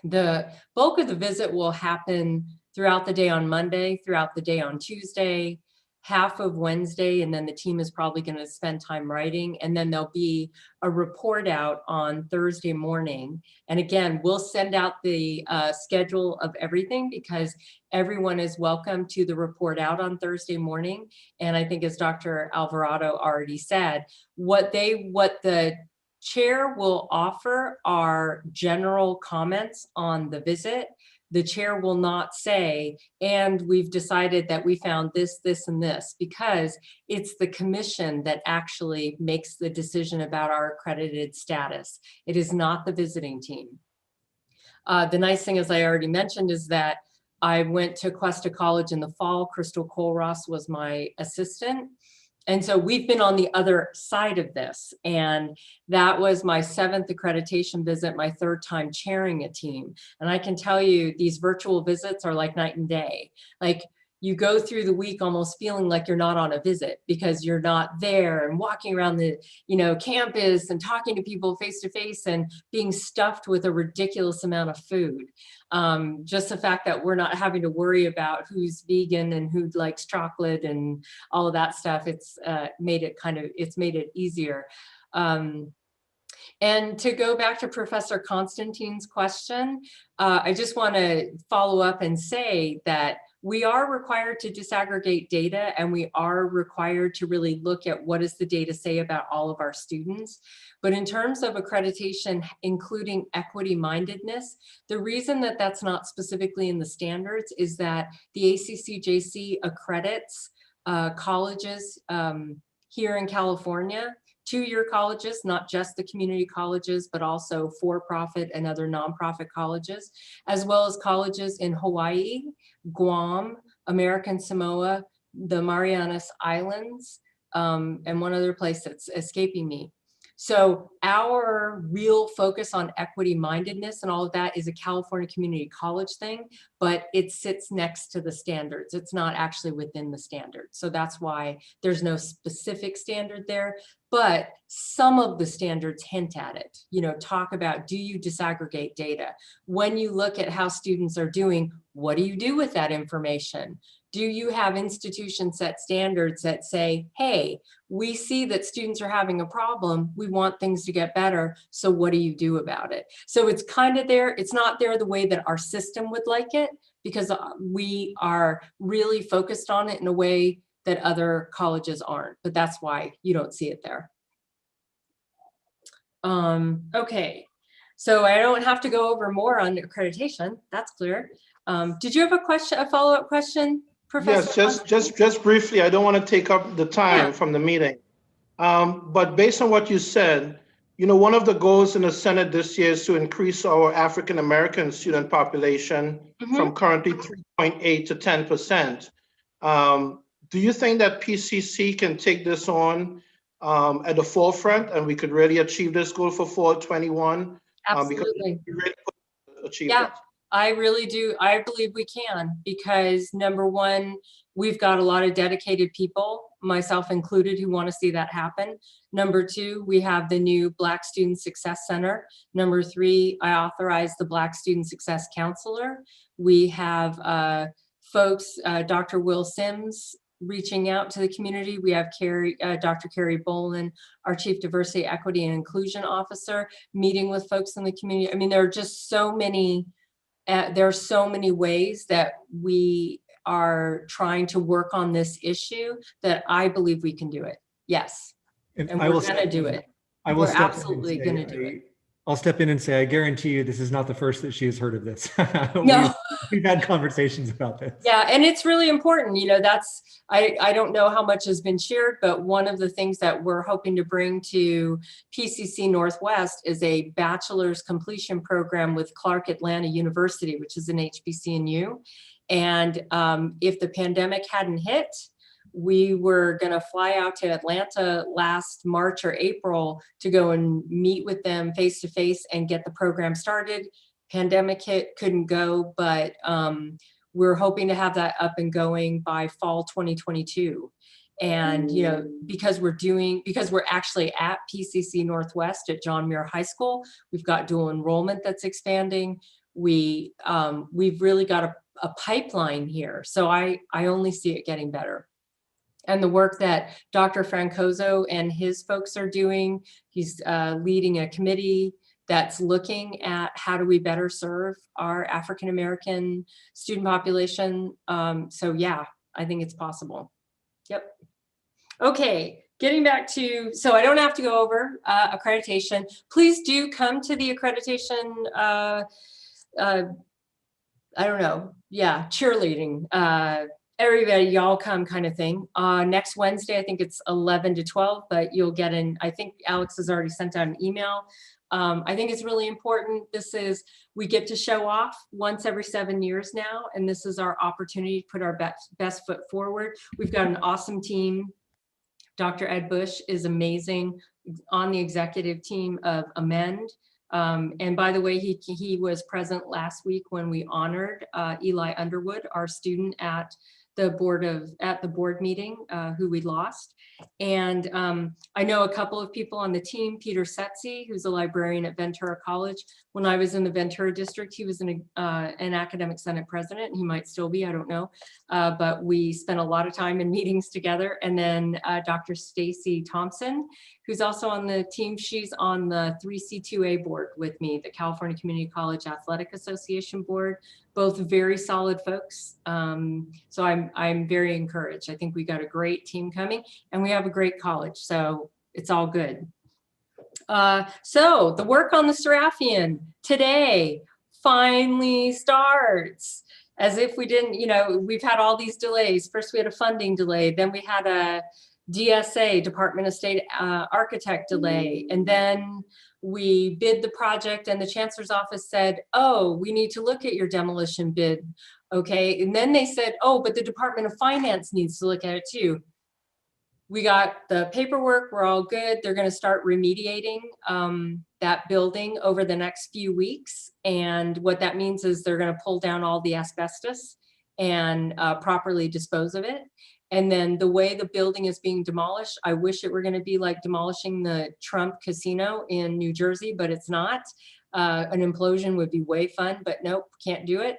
The bulk of the visit will happen throughout the day on Monday, throughout the day on Tuesday, half of Wednesday, and then the team is probably going to spend time writing, and then there'll be a report out on Thursday morning. And again, we'll send out the schedule of everything because everyone is welcome to the report out on Thursday morning. And I think, as Dr. Alvarado already said, what the chair will offer are general comments on the visit. The chair will not say, and we've decided that we found this, this, and this, because it's the commission that actually makes the decision about our accredited status. It is not the visiting team. The nice thing, as I already mentioned, is that I went to Cuesta College in the fall. Crystal Colross was my assistant. And so we've been on the other side of this. And that was my 7th accreditation visit, my 3rd time chairing a team. And I can tell you, these virtual visits are like night and day. Like, you go through the week almost feeling like you're not on a visit because you're not there and walking around the, you know, campus and talking to people face to face and being stuffed with a ridiculous amount of food. Just the fact that we're not having to worry about who's vegan and who likes chocolate and all of that stuff, it's made it easier. And to go back to Professor Constantine's question, I just want to follow up and say that we are required to disaggregate data, and we are required to really look at what does the data say about all of our students. But in terms of accreditation, including equity mindedness, the reason that that's not specifically in the standards is that the ACCJC accredits colleges here in California two-year colleges, not just the community colleges, but also for-profit and other nonprofit colleges, as well as colleges in Hawaii, Guam, American Samoa, the Marianas Islands, and one other place that's escaping me. So our real focus on equity mindedness and all of that is a California community college thing, but it sits next to the standards. It's not actually within the standards. So that's why there's no specific standard there, but some of the standards hint at it. You know, talk about, do you disaggregate data? When you look at how students are doing, what do you do with that information? Do you have institution set standards that say, hey, we see that students are having a problem, we want things to get better, so what do you do about it? So it's kind of there, it's not there the way that our system would like it, because we are really focused on it in a way that other colleges aren't, but that's why you don't see it there. Okay, so I don't have to go over more on accreditation, that's clear. Did you have a question, a follow-up question? Professor? Yes, just briefly, I don't want to take up the time from the meeting. But based on what you said, you know, one of the goals in the Senate this year is to increase our African-American student population from currently 3.8 to 10%. Do you think that PCC can take this on at the forefront and we could really achieve this goal for fall 21? Absolutely. We really could achieve Yeah. it. I really do. I believe we can, because number one, we've got a lot of dedicated people, myself included, who want to see that happen. Number two, we have the new Black Student Success Center. Number three, I authorized the Black Student Success Counselor. We have folks, Dr. Will Sims, reaching out to the community. We have Dr. Carrie Bolin, our Chief Diversity, Equity, and Inclusion Officer, meeting with folks in the community. I mean, there are just so many there are so many ways that we are trying to work on this issue that I believe we can do it. Yes. And we're going to do it. We're absolutely going to do it. I'll step in and say, I guarantee you this is not the first that she has heard of this. No. We've had conversations about this. Yeah, and it's really important. You know, that's, I don't know how much has been shared, but one of the things that we're hoping to bring to PCC Northwest is a bachelor's completion program with Clark Atlanta University, which is an HBCNU. And if the pandemic hadn't hit, we were going to fly out to Atlanta last March or April to go and meet with them face to face and get the program started. Pandemic hit, couldn't go, but we're hoping to have that up and going by fall 2022. And, you know, because we're actually at PCC Northwest at John Muir High School, we've got dual enrollment that's expanding. We've really got a pipeline here. So I only see it getting better. And the work that Dr. Francoso and his folks are doing, he's leading a committee that's looking at how do we better serve our African-American student population. So yeah, I think it's possible. Yep. Okay, getting back to, so I don't have to go over accreditation. Please do come to the accreditation, I don't know, yeah, cheerleading. Everybody, y'all come kind of thing. Next Wednesday, I think it's 11 to 12, but you'll get in, I think Alex has already sent out an email. I think it's really important. We get to show off once every 7 years now, and this is our opportunity to put our best foot forward. We've got an awesome team. Dr. Ed Bush is amazing on the executive team of Amend. And by the way, he was present last week when we honored Eli Underwood, our student at the board meeting, who we lost. And I know a couple of people on the team, Peter Setzi, who's a librarian at Ventura College. When I was in the Ventura district, he was an academic senate president. He might still be, I don't know. But we spent a lot of time in meetings together. And then Dr. Stacy Thompson, who's also on the team. She's on the 3C2A board with me, the California Community College Athletic Association board. Both very solid folks. So I'm very encouraged. I think we got a great team coming and we have a great college, so it's all good. So the work on the Seraphian today finally starts. As if we didn't, you know, we've had all these delays. First we had a funding delay, then we had DSA, Department of State architect delay. And then we bid the project and the chancellor's office said, oh, we need to look at your demolition bid. Okay. And then they said, oh, but the Department of Finance needs to look at it too. We got the paperwork, we're all good. They're going to start remediating that building over the next few weeks. And what that means is they're going to pull down all the asbestos and properly dispose of it. And then the way the building is being demolished, I wish it were going to be like demolishing the Trump Casino in New Jersey, but it's not. An implosion would be way fun, but nope, can't do it.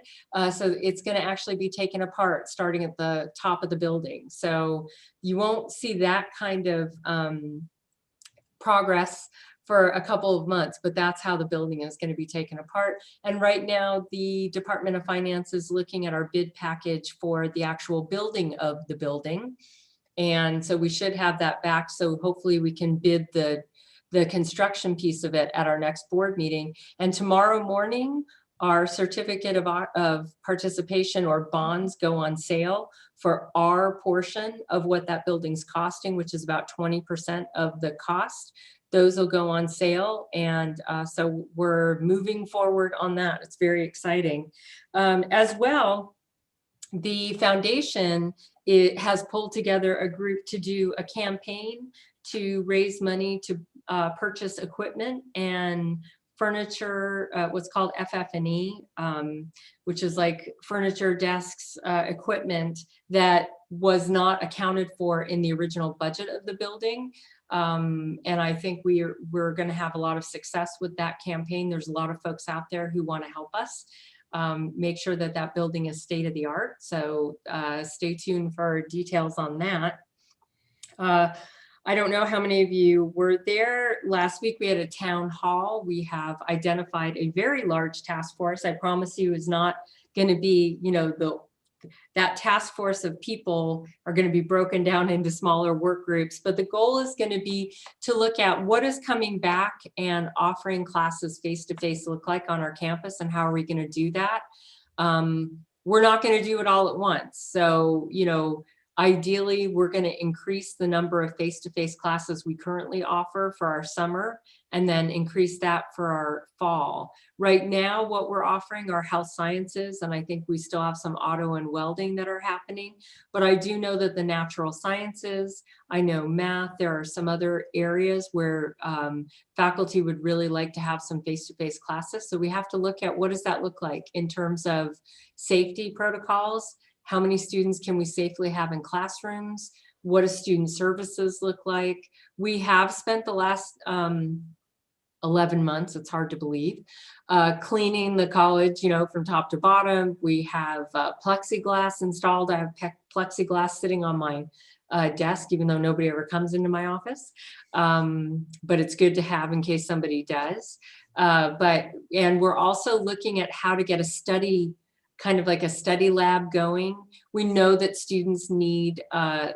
So it's going to actually be taken apart starting at the top of the building. So you won't see that kind of progress for a couple of months, but that's how the building is going to be taken apart. And right now, the Department of Finance is looking at our bid package for the actual building of the building. And so we should have that back. So hopefully we can bid the construction piece of it at our next board meeting. And tomorrow morning, our certificate of participation or bonds go on sale for our portion of what that building's costing, which is about 20% of the cost. Those will go on sale. And so we're moving forward on that. It's very exciting. As well, the foundation has pulled together a group to do a campaign to raise money to purchase equipment and furniture, what's called FF&E, which is like furniture, desks, equipment that was not accounted for in the original budget of the building. And I think we're going to have a lot of success with that campaign. There's a lot of folks out there who want to help us make sure that that building is state of the art. So stay tuned for details on that. I don't know how many of you were there. Last week we had a town hall. We have identified a very large task force. I promise you is not going to be, you know, that task force of people are going to be broken down into smaller work groups, but the goal is going to be to look at what is coming back and offering classes face-to-face look like on our campus, and how are we going to do that. We're not going to do it all at once. So, you know, ideally, we're going to increase the number of face-to-face classes we currently offer for our summer, and then increase that for our fall. Right now, what we're offering are health sciences, and I think we still have some auto and welding that are happening. But I do know that the natural sciences, I know math, there are some other areas where faculty would really like to have some face-to-face classes. So we have to look at what does that look like in terms of safety protocols. How many students can we safely have in classrooms? What do student services look like? We have spent the last 11 months, it's hard to believe, cleaning the college, you know, from top to bottom. We have plexiglass installed. I have plexiglass sitting on my desk, even though nobody ever comes into my office. But it's good to have in case somebody does. And we're also looking at how to get a study, kind of like a study lab going. We know that students need a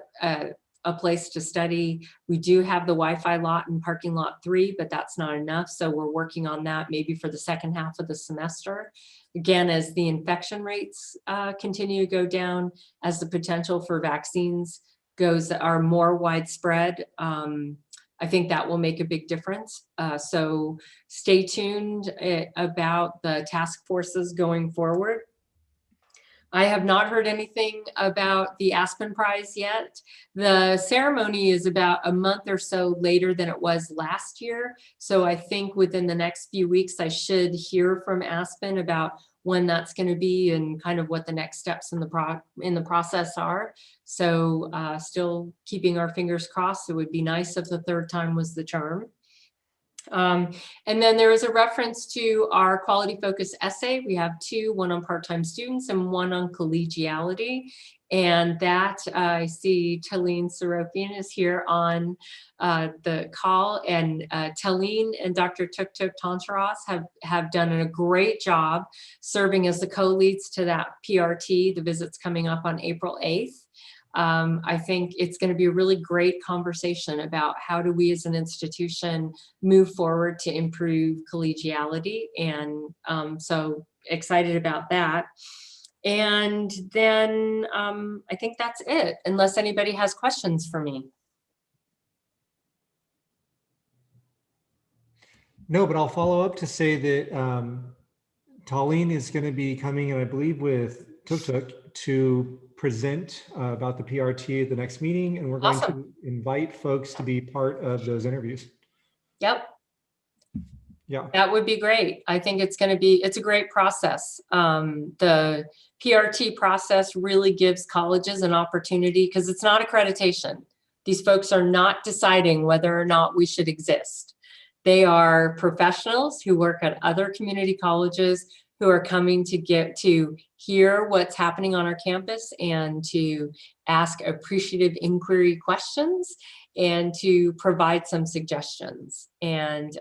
place to study. We do have the Wi-Fi lot in parking lot 3, but that's not enough. So we're working on that maybe for the second half of the semester. Again, as the infection rates continue to go down, as the potential for vaccines are more widespread, I think that will make a big difference. So stay tuned about the task forces going forward. I have not heard anything about the Aspen Prize yet. The ceremony is about a month or so later than it was last year. So I think within the next few weeks, I should hear from Aspen about when that's going to be and kind of what the next steps in the process are. So still keeping our fingers crossed. It would be nice if the third time was the charm. And then there is a reference to our quality focus essay. We have 2, one on part-time students and one on collegiality. And that I see Talene Seropian is here on the call, and Talene and Dr. Tuktuk Tantaras have done a great job serving as the co-leads to that PRT. The visit's coming up on April 8th. I think it's going to be a really great conversation about how do we as an institution move forward to improve collegiality. And so excited about that. And then I think that's it, unless anybody has questions for me. No, but I'll follow up to say that Tallene is going to be coming in, I believe, with Tuk Tuk to present about the PRT at the next meeting, and we're going to invite folks to be part of those interviews. Yep. Yeah, that would be great. I think it's a great process. The PRT process really gives colleges an opportunity because it's not accreditation. These folks are not deciding whether or not we should exist. They are professionals who work at other community colleges who are coming to hear what's happening on our campus and to ask appreciative inquiry questions and to provide some suggestions. And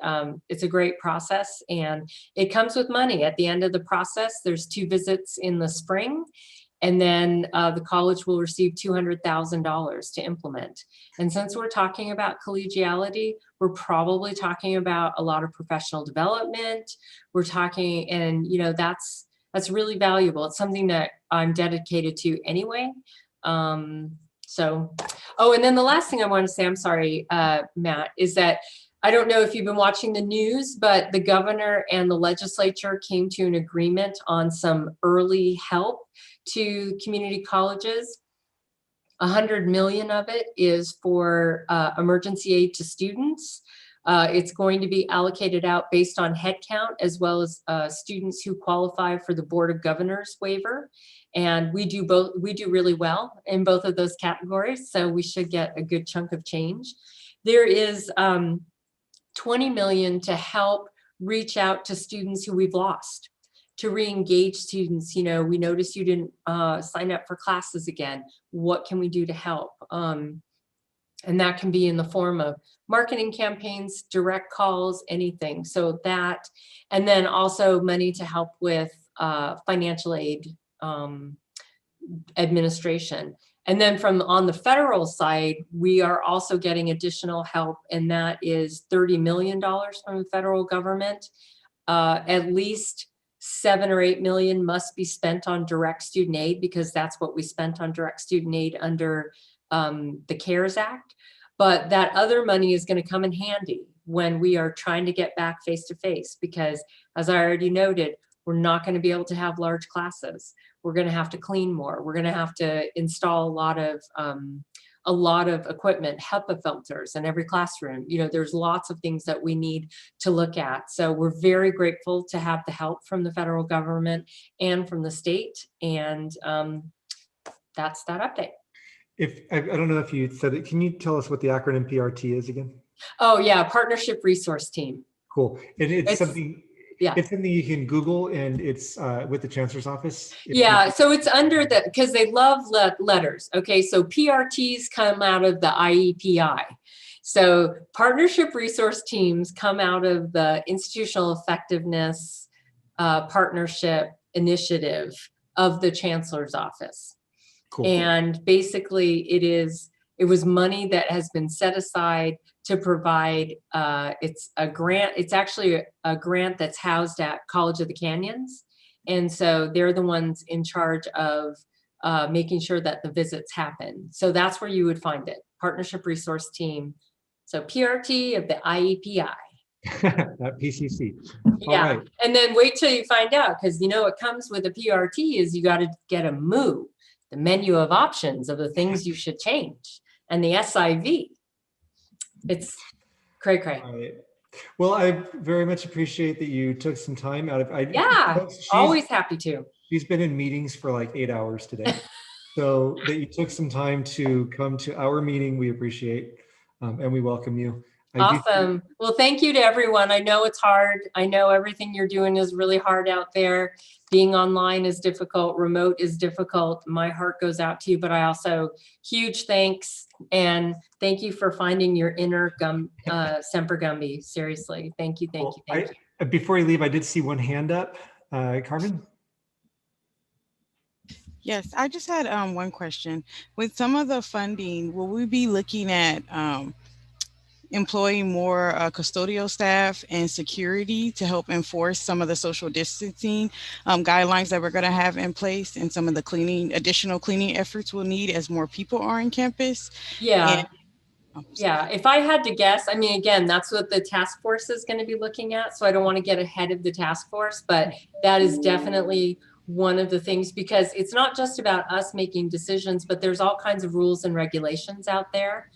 it's a great process, and it comes with money. At the end of the process, there's 2 visits in the spring, and then the college will receive $200,000 to implement. And since we're talking about collegiality, we're probably talking about a lot of professional development. We're talking, and that's really valuable. It's something that I'm dedicated to anyway. And then the last thing I want to say, I'm sorry, Matt, is that I don't know if you've been watching the news, but the governor and the legislature came to an agreement on some early help to community colleges. 100 million of it is for emergency aid to students. It's going to be allocated out based on headcount as well as students who qualify for the Board of Governors waiver. And we do really well in both of those categories. So we should get a good chunk of change. There is 20 million to help reach out to students who we've lost, to re-engage students. We noticed you didn't sign up for classes again. What can we do to help? And that can be in the form of marketing campaigns, direct calls, anything. So that, and then also money to help with financial aid administration. And then on the federal side, we are also getting additional help, and that is $30 million from the federal government. At least 7 or 8 million must be spent on direct student aid, because that's what we spent on direct student aid under the CARES Act. But that other money is going to come in handy when we are trying to get back face-to-face, because as I already noted, we're not going to be able to have large classes. We're going to have to clean more. We're going to have to install a lot of equipment, HEPA filters in every classroom. There's lots of things that we need to look at. So we're very grateful to have the help from the federal government and from the state. And that's that update. I don't know if you said it, can you tell us what the acronym PRT is again? Oh yeah, Partnership Resource Team. Cool. And it's something. Yeah, it's something you can Google, and it's with the Chancellor's Office. So it's under because they love letters. Okay, so PRTs come out of the IEPI. So Partnership Resource Teams come out of the Institutional Effectiveness Partnership Initiative of the Chancellor's Office. Cool. And basically it was money that has been set aside to provide, it's a grant, it's actually a grant that's housed at College of the Canyons. And so they're the ones in charge of making sure that the visits happen. So that's where you would find it, Partnership Resource Team. So PRT of the IEPI. That PCC. Yeah, All right. And then wait till you find out, because what comes with a PRT is you got to get a MOO, the menu of options of the things you should change, and the SIV. It's cray. Right. Well, I very much appreciate that you took some time out of. Always happy to. She's been in meetings for like 8 hours today, so that you took some time to come to our meeting, we appreciate, and we welcome you. Awesome. Well, thank you to everyone. I know it's hard. I know everything you're doing is really hard out there. Being online is difficult. Remote is difficult. My heart goes out to you, but I also huge thanks. And thank you for finding your inner Semper Gumby. Seriously. Thank you. Thank you. Before you leave, I did see one hand up. Carmen? Yes, I just had one question. With some of the funding, will we be looking at employing more custodial staff and security to help enforce some of the social distancing guidelines that we're going to have in place, and some of the additional cleaning efforts we'll need as more people are on campus? Yeah. Yeah, if I had to guess, I mean, again, that's what the task force is going to be looking at. So I don't want to get ahead of the task force, but that is definitely one of the things, because it's not just about us making decisions, but there's all kinds of rules and regulations out there.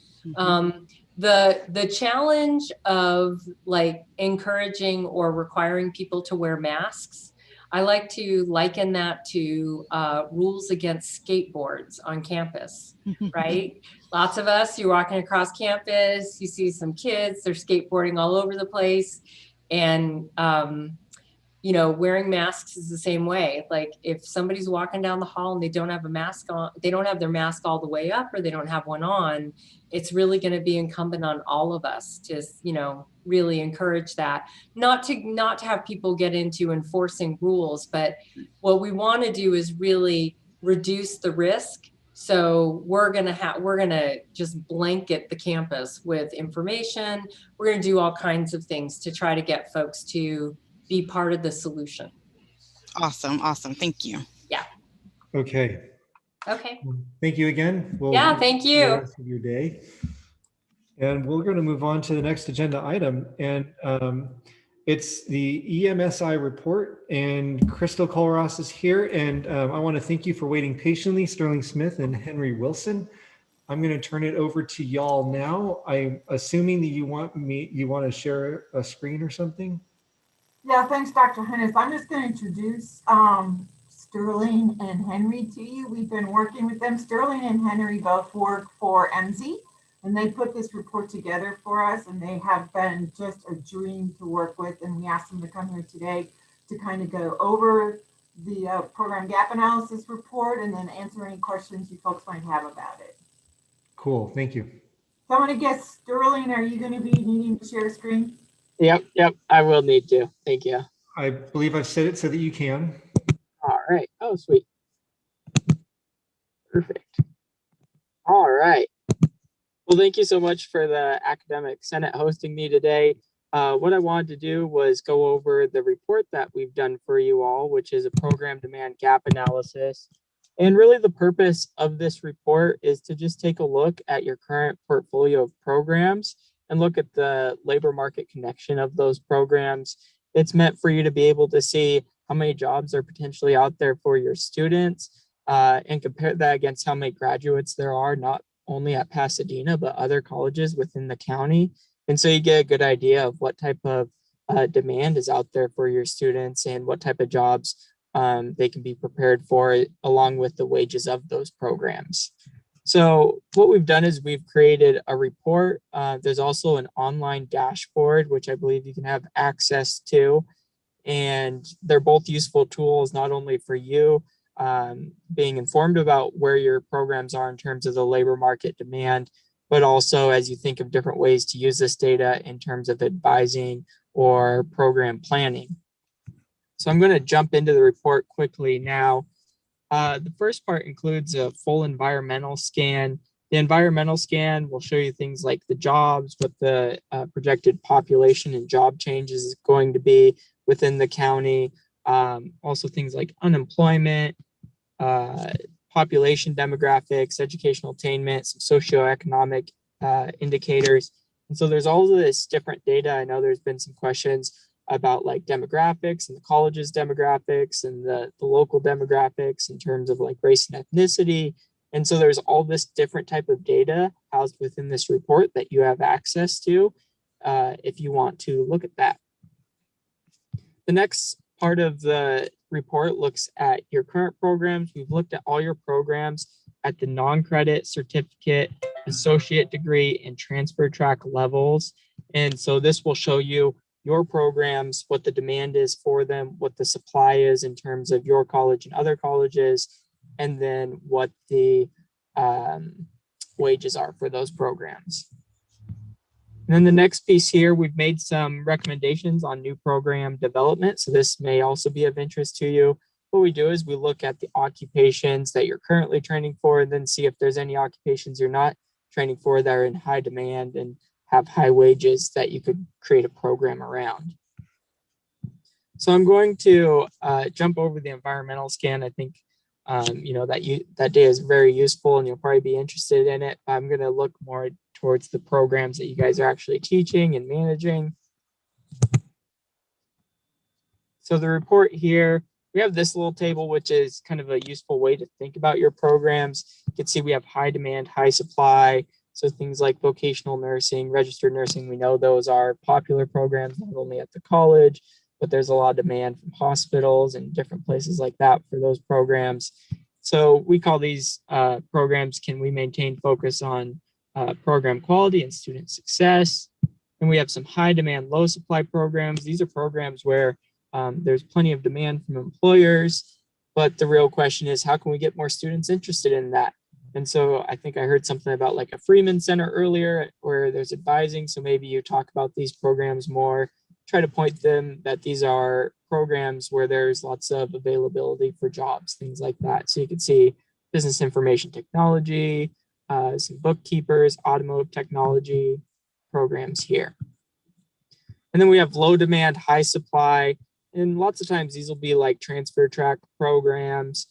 The challenge of like encouraging or requiring people to wear masks, I like to liken that to rules against skateboards on campus, right? Lots of us, you're walking across campus, you see some kids, they're skateboarding all over the place. And, you know, wearing masks is the same way. Like if somebody's walking down the hall and they don't have a mask on, they don't have their mask all the way up, or they don't have one on, it's really going to be incumbent on all of us to, you know, really encourage that. Not to have people get into enforcing rules, but what we want to do is really reduce the risk. So we're gonna just blanket the campus with information. We're gonna do all kinds of things to try to get folks to be part of the solution. Awesome. Thank you. Yeah. Okay. Okay. Thank you again. Yeah, thank you. The rest of your day. And we're going to move on to the next agenda item. And it's the EMSI report. And Crystal Colros is here. And I want to thank you for waiting patiently, Sterling Smith and Henry Wilson. I'm going to turn it over to y'all now. I'm assuming that you want to share a screen or something? Yeah, thanks, Dr. Hennis. I'm just going to introduce Sterling and Henry to you. We've been working with them. Sterling and Henry both work for Emsi, and they put this report together for us, and they have been just a dream to work with. And we asked them to come here today to kind of go over the program gap analysis report and then answer any questions you folks might have about it. Cool, thank you. So I'm going to guess, Sterling, are you going to be needing to share a screen? Yep, I will need to. Thank you. I believe I've set it so that you can. All right. Oh, sweet. Perfect. All right. Well, thank you so much for the Academic Senate hosting me today. What I wanted to do was go over the report that we've done for you all, which is a program demand gap analysis. And really the purpose of this report is to just take a look at your current portfolio of programs and look at the labor market connection of those programs. It's meant for you to be able to see how many jobs are potentially out there for your students and compare that against how many graduates there are, not only at Pasadena, but other colleges within the county. And so you get a good idea of what type of demand is out there for your students and what type of jobs they can be prepared for, along with the wages of those programs. So what we've done is we've created a report. There's also an online dashboard, which I believe you can have access to. And they're both useful tools, not only for you being informed about where your programs are in terms of the labor market demand, but also as you think of different ways to use this data in terms of advising or program planning. So I'm going to jump into the report quickly now. The first part includes a full environmental scan. The environmental scan will show you things like the jobs, what the projected population and job changes is going to be within the county. Also things like unemployment, population demographics, educational attainment, some socioeconomic indicators. And so there's all of this different data. I know there's been some questions about like demographics and the college's demographics and the local demographics in terms of like race and ethnicity. And so there's all this different type of data housed within this report that you have access to if you want to look at that. The next part of the report looks at your current programs. We've looked at all your programs at the non-credit, certificate, associate degree, and transfer track levels. And so this will show you your programs, what the demand is for them, what the supply is in terms of your college and other colleges, and then what the wages are for those programs. And then the next piece here, we've made some recommendations on new program development. So this may also be of interest to you. What we do is we look at the occupations that you're currently training for and then see if there's any occupations you're not training for that are in high demand and have high wages that you could create a program around. So I'm going to jump over the environmental scan. I think that data is very useful and you'll probably be interested in it. I'm going to look more towards the programs that you guys are actually teaching and managing. So the report here, we have this little table, which is kind of a useful way to think about your programs. You can see we have high demand, high supply. So things like vocational nursing, registered nursing, we know those are popular programs, not only at the college, but there's a lot of demand from hospitals and different places like that for those programs. So we call these programs, can we maintain focus on program quality and student success? And we have some high demand, low supply programs. These are programs where there's plenty of demand from employers, but the real question is, how can we get more students interested in that? And so I think I heard something about like a Freeman Center earlier where there's advising. So maybe you talk about these programs more, try to point them that these are programs where there's lots of availability for jobs, things like that. So you can see business information technology, some bookkeepers, automotive technology programs here. And then we have low demand, high supply. And lots of times these will be like transfer track programs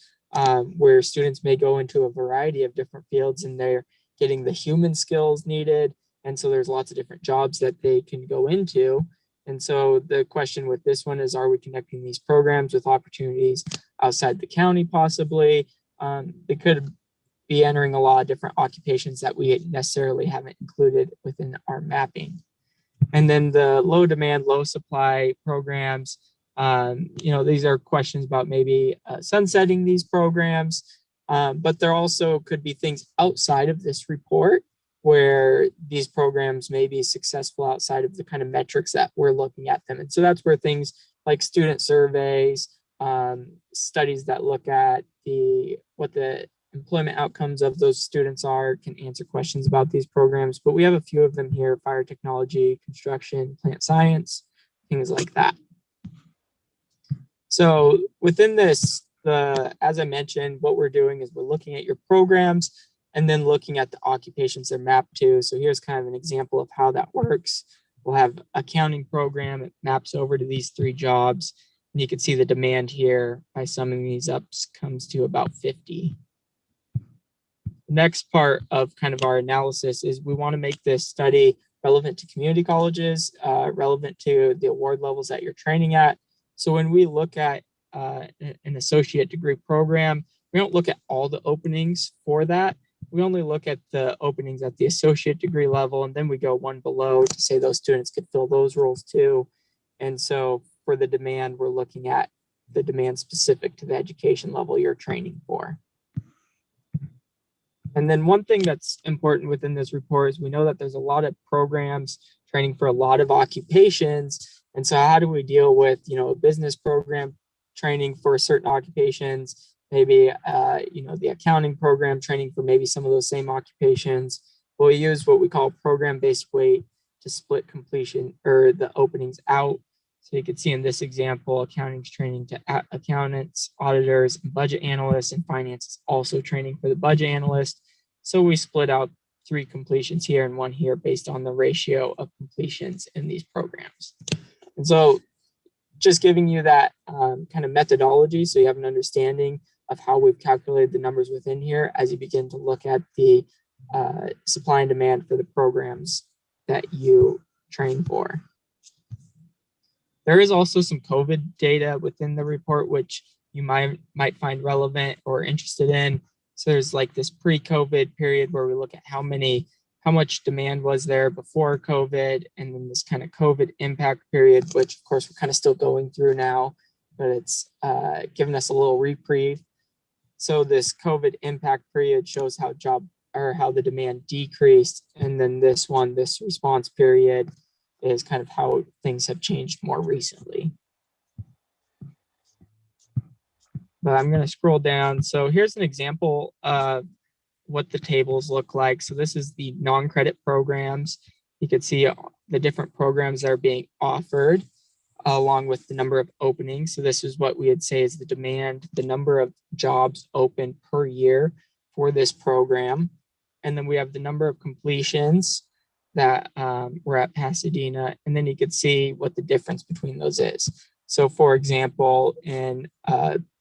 where students may go into a variety of different fields and they're getting the human skills needed. And so there's lots of different jobs that they can go into. And so the question with this one is, are we connecting these programs with opportunities outside the county possibly? They could be entering a lot of different occupations that we necessarily haven't included within our mapping. And then the low demand, low supply programs, these are questions about maybe sunsetting these programs, but there also could be things outside of this report where these programs may be successful outside of the kind of metrics that we're looking at them. And so that's where things like student surveys, studies that look at what the employment outcomes of those students are, can answer questions about these programs. But we have a few of them here: fire technology, construction, plant science, things like that. So within this, as I mentioned, what we're doing is we're looking at your programs and then looking at the occupations they're mapped to. So here's kind of an example of how that works. We'll have accounting program, it maps over to these 3 jobs. And you can see the demand here by summing these up comes to about 50. The next part of kind of our analysis is we want to make this study relevant to community colleges, relevant to the award levels that you're training at. So when we look at an associate degree program, we don't look at all the openings for that. We only look at the openings at the associate degree level, and then we go one below to say those students could fill those roles too. And so for the demand, we're looking at the demand specific to the education level you're training for. And then one thing that's important within this report is we know that there's a lot of programs training for a lot of occupations. And so how do we deal with, a business program training for certain occupations, maybe, the accounting program training for maybe some of those same occupations? Well, we use what we call program-based weight to split completion or the openings out. So you can see in this example, accounting's training to accountants, auditors, and budget analysts, and finance is also training for the budget analyst. So we split out 3 completions here and 1 here based on the ratio of completions in these programs. And so just giving you that kind of methodology so you have an understanding of how we've calculated the numbers within here as you begin to look at the supply and demand for the programs that you train for. There is also some COVID data within the report, which you might find relevant or interested in. So there's like this pre-COVID period where we look at how much demand was there before COVID, and then this kind of COVID impact period, which of course we're kind of still going through now, but it's given us a little reprieve. So this COVID impact period shows how the demand decreased. And then this response period is kind of how things have changed more recently. But I'm going to scroll down. So here's an example of what the tables look like. So this is the non-credit programs. You can see the different programs that are being offered along with the number of openings. So this is what we would say is the demand, the number of jobs open per year for this program. And then we have the number of completions that were at Pasadena. And then you could see what the difference between those is. So for example, in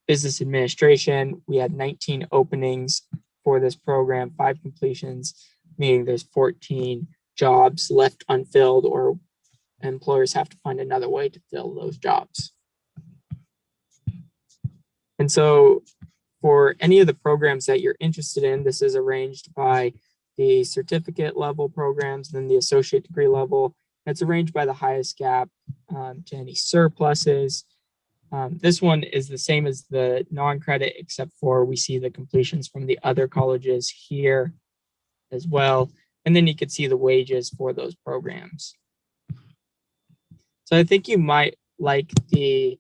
business administration, we had 19 openings for this program, 5 completions. meaning there's 14 jobs left unfilled, or employers have to find another way to fill those jobs. And so for any of the programs that you're interested in, this is arranged by the certificate level programs, then the associate degree level. It's arranged by the highest gap to any surpluses. This one is the same as the non-credit, except for we see the completions from the other colleges here as well. And then you can see the wages for those programs. So I think you might like the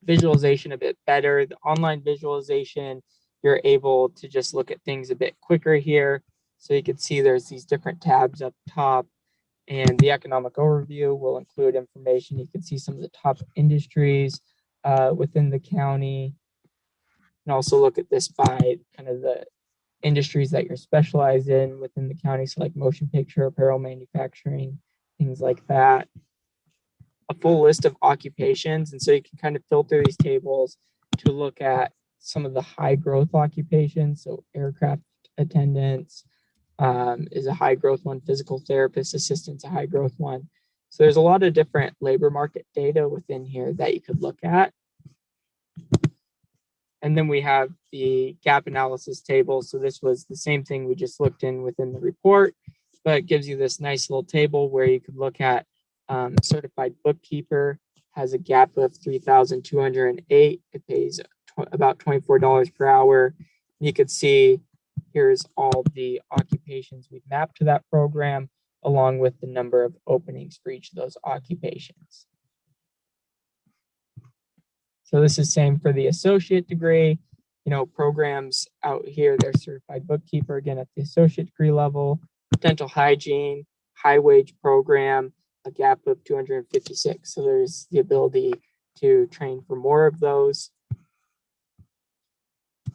visualization a bit better. The online visualization, you're able to just look at things a bit quicker here. So you can see there's these different tabs up top, and the economic overview will include information. You can see some of the top industries within the county, and also look at this by kind of the industries that you're specialized in within the county. So like motion picture, apparel manufacturing, things like that. A full list of occupations. And so you can kind of filter these tables to look at some of the high growth occupations. So aircraft attendants is a high growth one, physical therapist assistants, a high growth one. So there's a lot of different labor market data within here that you could look at. And then we have the gap analysis table. So this was the same thing we just looked in within the report, but it gives you this nice little table where you could look at certified bookkeeper has a gap of 3,208. It pays about $24 per hour. You could see here's all the occupations we've mapped to that program, along with the number of openings for each of those occupations. So this is same for the associate degree. You know, programs out here, they're certified bookkeeper, again, at the associate degree level, dental hygiene, high wage program, a gap of 256. So there's the ability to train for more of those.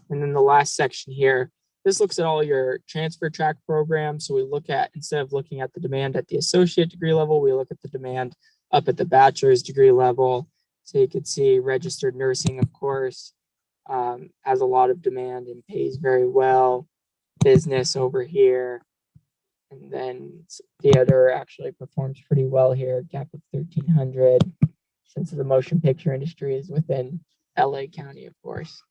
And then the last section here, this looks at all your transfer track programs. So we look at, instead of looking at the demand at the associate degree level, we look at the demand up at the bachelor's degree level. So you could see registered nursing, of course, has a lot of demand and pays very well. Business over here. And then theater actually performs pretty well here, gap of 1,300, since the motion picture industry is within LA County, of course.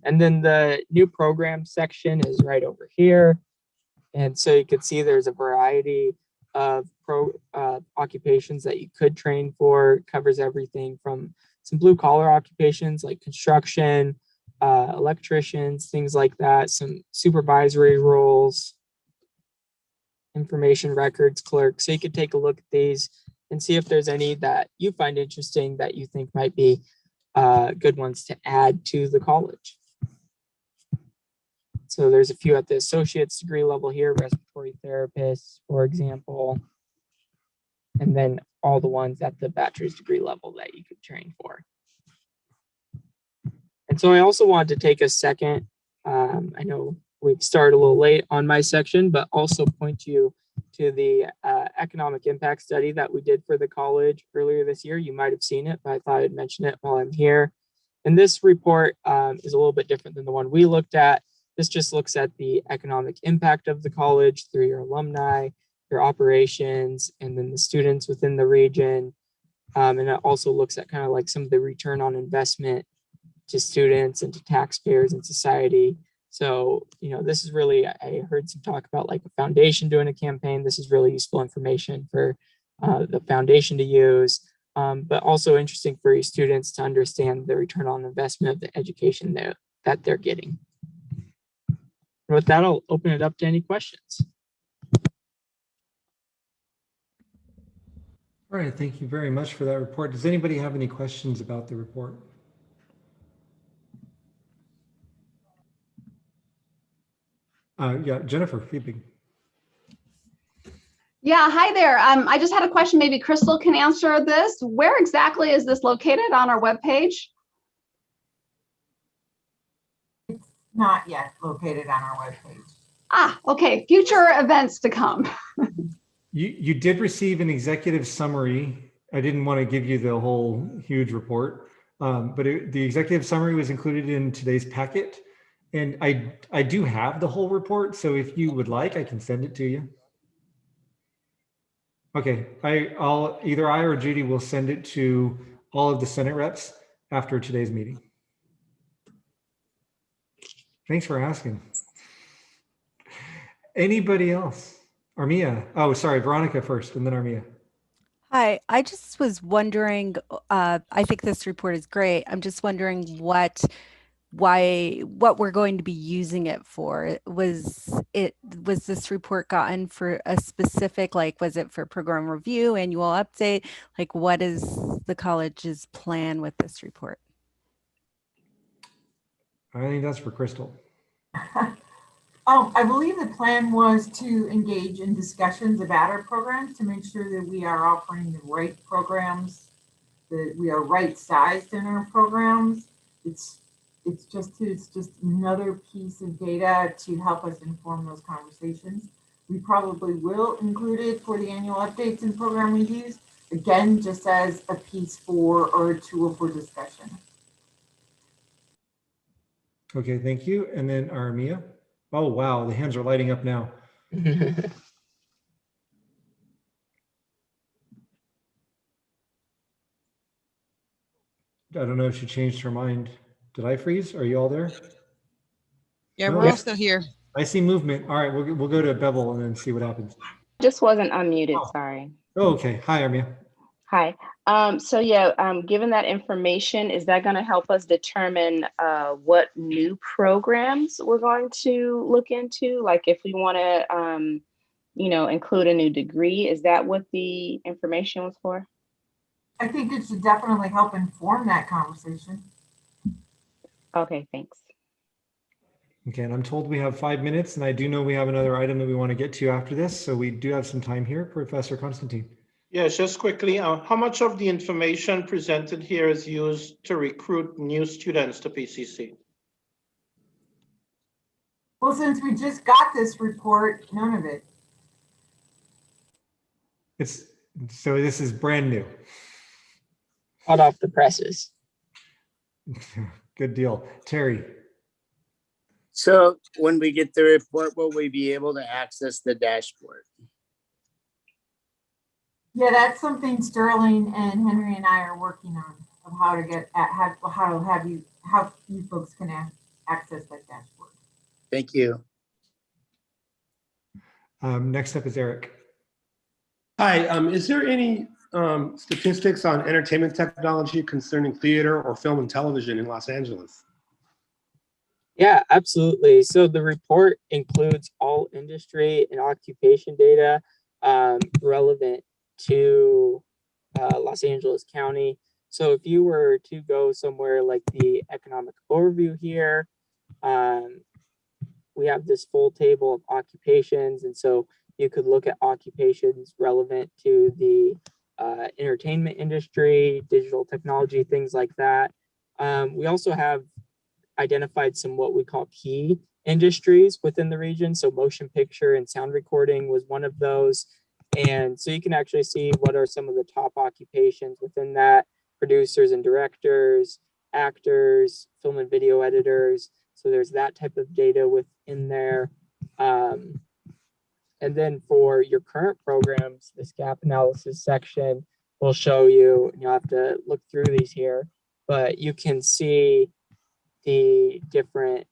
And then the new program section is right over here. And so you can see there's a variety of occupations that you could train for. It covers everything from some blue collar occupations like construction, electricians, things like that, some supervisory roles, information records clerk. So you could take a look at these and see if there's any that you find interesting that you think might be good ones to add to the college. So there's a few at the associate's degree level here, respiratory therapists, for example, and then all the ones at the bachelor's degree level that you could train for. And so I also wanted to take a second, I know we've started a little late on my section, but also point you to the economic impact study that we did for the college earlier this year. You might have seen it, but I thought I'd mention it while I'm here. And this report is a little bit different than the one we looked at. This just looks at the economic impact of the college through your alumni, your operations, and then the students within the region. And it also looks at kind of like some of the return on investment to students and to taxpayers and society. So, you know, this is really, I heard some talk about like a foundation doing a campaign. This is really useful information for the foundation to use, but also interesting for your students to understand the return on investment of the education that they're getting. And with that, I'll open it up to any questions. All right, thank you very much for that report. Does anybody have any questions about the report? Yeah, Jennifer Fiebig. Yeah, hi there. I just had a question. Maybe Crystal can answer this. Where exactly is this located on our webpage? It's not yet located on our webpage. Ah, okay. Future events to come. You did receive an executive summary. I didn't want to give you the whole huge report, but the executive summary was included in today's packet. And I do have the whole report, so if you would like, I can send it to you. Okay, either I or Judy will send it to all of the Senate reps after today's meeting. Thanks for asking. Anybody else? Armia. Oh, sorry, Veronica first, and then Armia. Hi, I just was wondering, I think this report is great. I'm just wondering what we're going to be using it for. Was this report gotten for a specific, like, was it for program review, annual update? Like, what is the college's plan with this report? I think that's for Crystal. I believe the plan was to engage in discussions about our programs to make sure that we are offering the right programs, that we are right sized in our programs. It's just another piece of data to help us inform those conversations. We probably will include it for the annual updates and program reviews, again, just as a piece for or a tool for discussion. Okay, thank you. And then Armia. Oh, wow, the hands are lighting up now. I don't know if she changed her mind. Did I freeze? Are you all there? Yeah, we're all still here. I see movement. All right, we'll go to Bevel and then see what happens. Just wasn't unmuted, sorry. Oh, okay. Hi, Armia. Hi. So yeah, given that information, is that going to help us determine what new programs we're going to look into? Like if we want to, include a new degree, is that what the information was for? I think it should definitely help inform that conversation. Okay, thanks. Okay, and I'm told we have 5 minutes, and I do know we have another item that we want to get to after this, so we do have some time here. Professor Constantine. Yes, just quickly, how much of the information presented here is used to recruit new students to PCC? Well, since we just got this report, none of it. So this is brand new. Hot off the presses. Good deal. Terry. So when we get the report, will we be able to access the dashboard? Yeah, that's something Sterling and Henry and I are working on, of how to get at how you folks can access that dashboard. Thank you. Next up is Eric. Hi, is there any statistics on entertainment technology concerning theater or film and television in Los Angeles? Yeah, absolutely. So the report includes all industry and occupation data relevant to Los Angeles County. So if you were to go somewhere like the economic overview here, we have this full table of occupations. And so you could look at occupations relevant to the entertainment industry, digital technology, things like that. We also have identified some what we call key industries within the region. So motion picture and sound recording was one of those. And so you can actually see what are some of the top occupations within that: producers and directors, actors, film and video editors. So there's that type of data within there. And then for your current programs, this gap analysis section will show you, and you'll have to look through these here, but you can see the different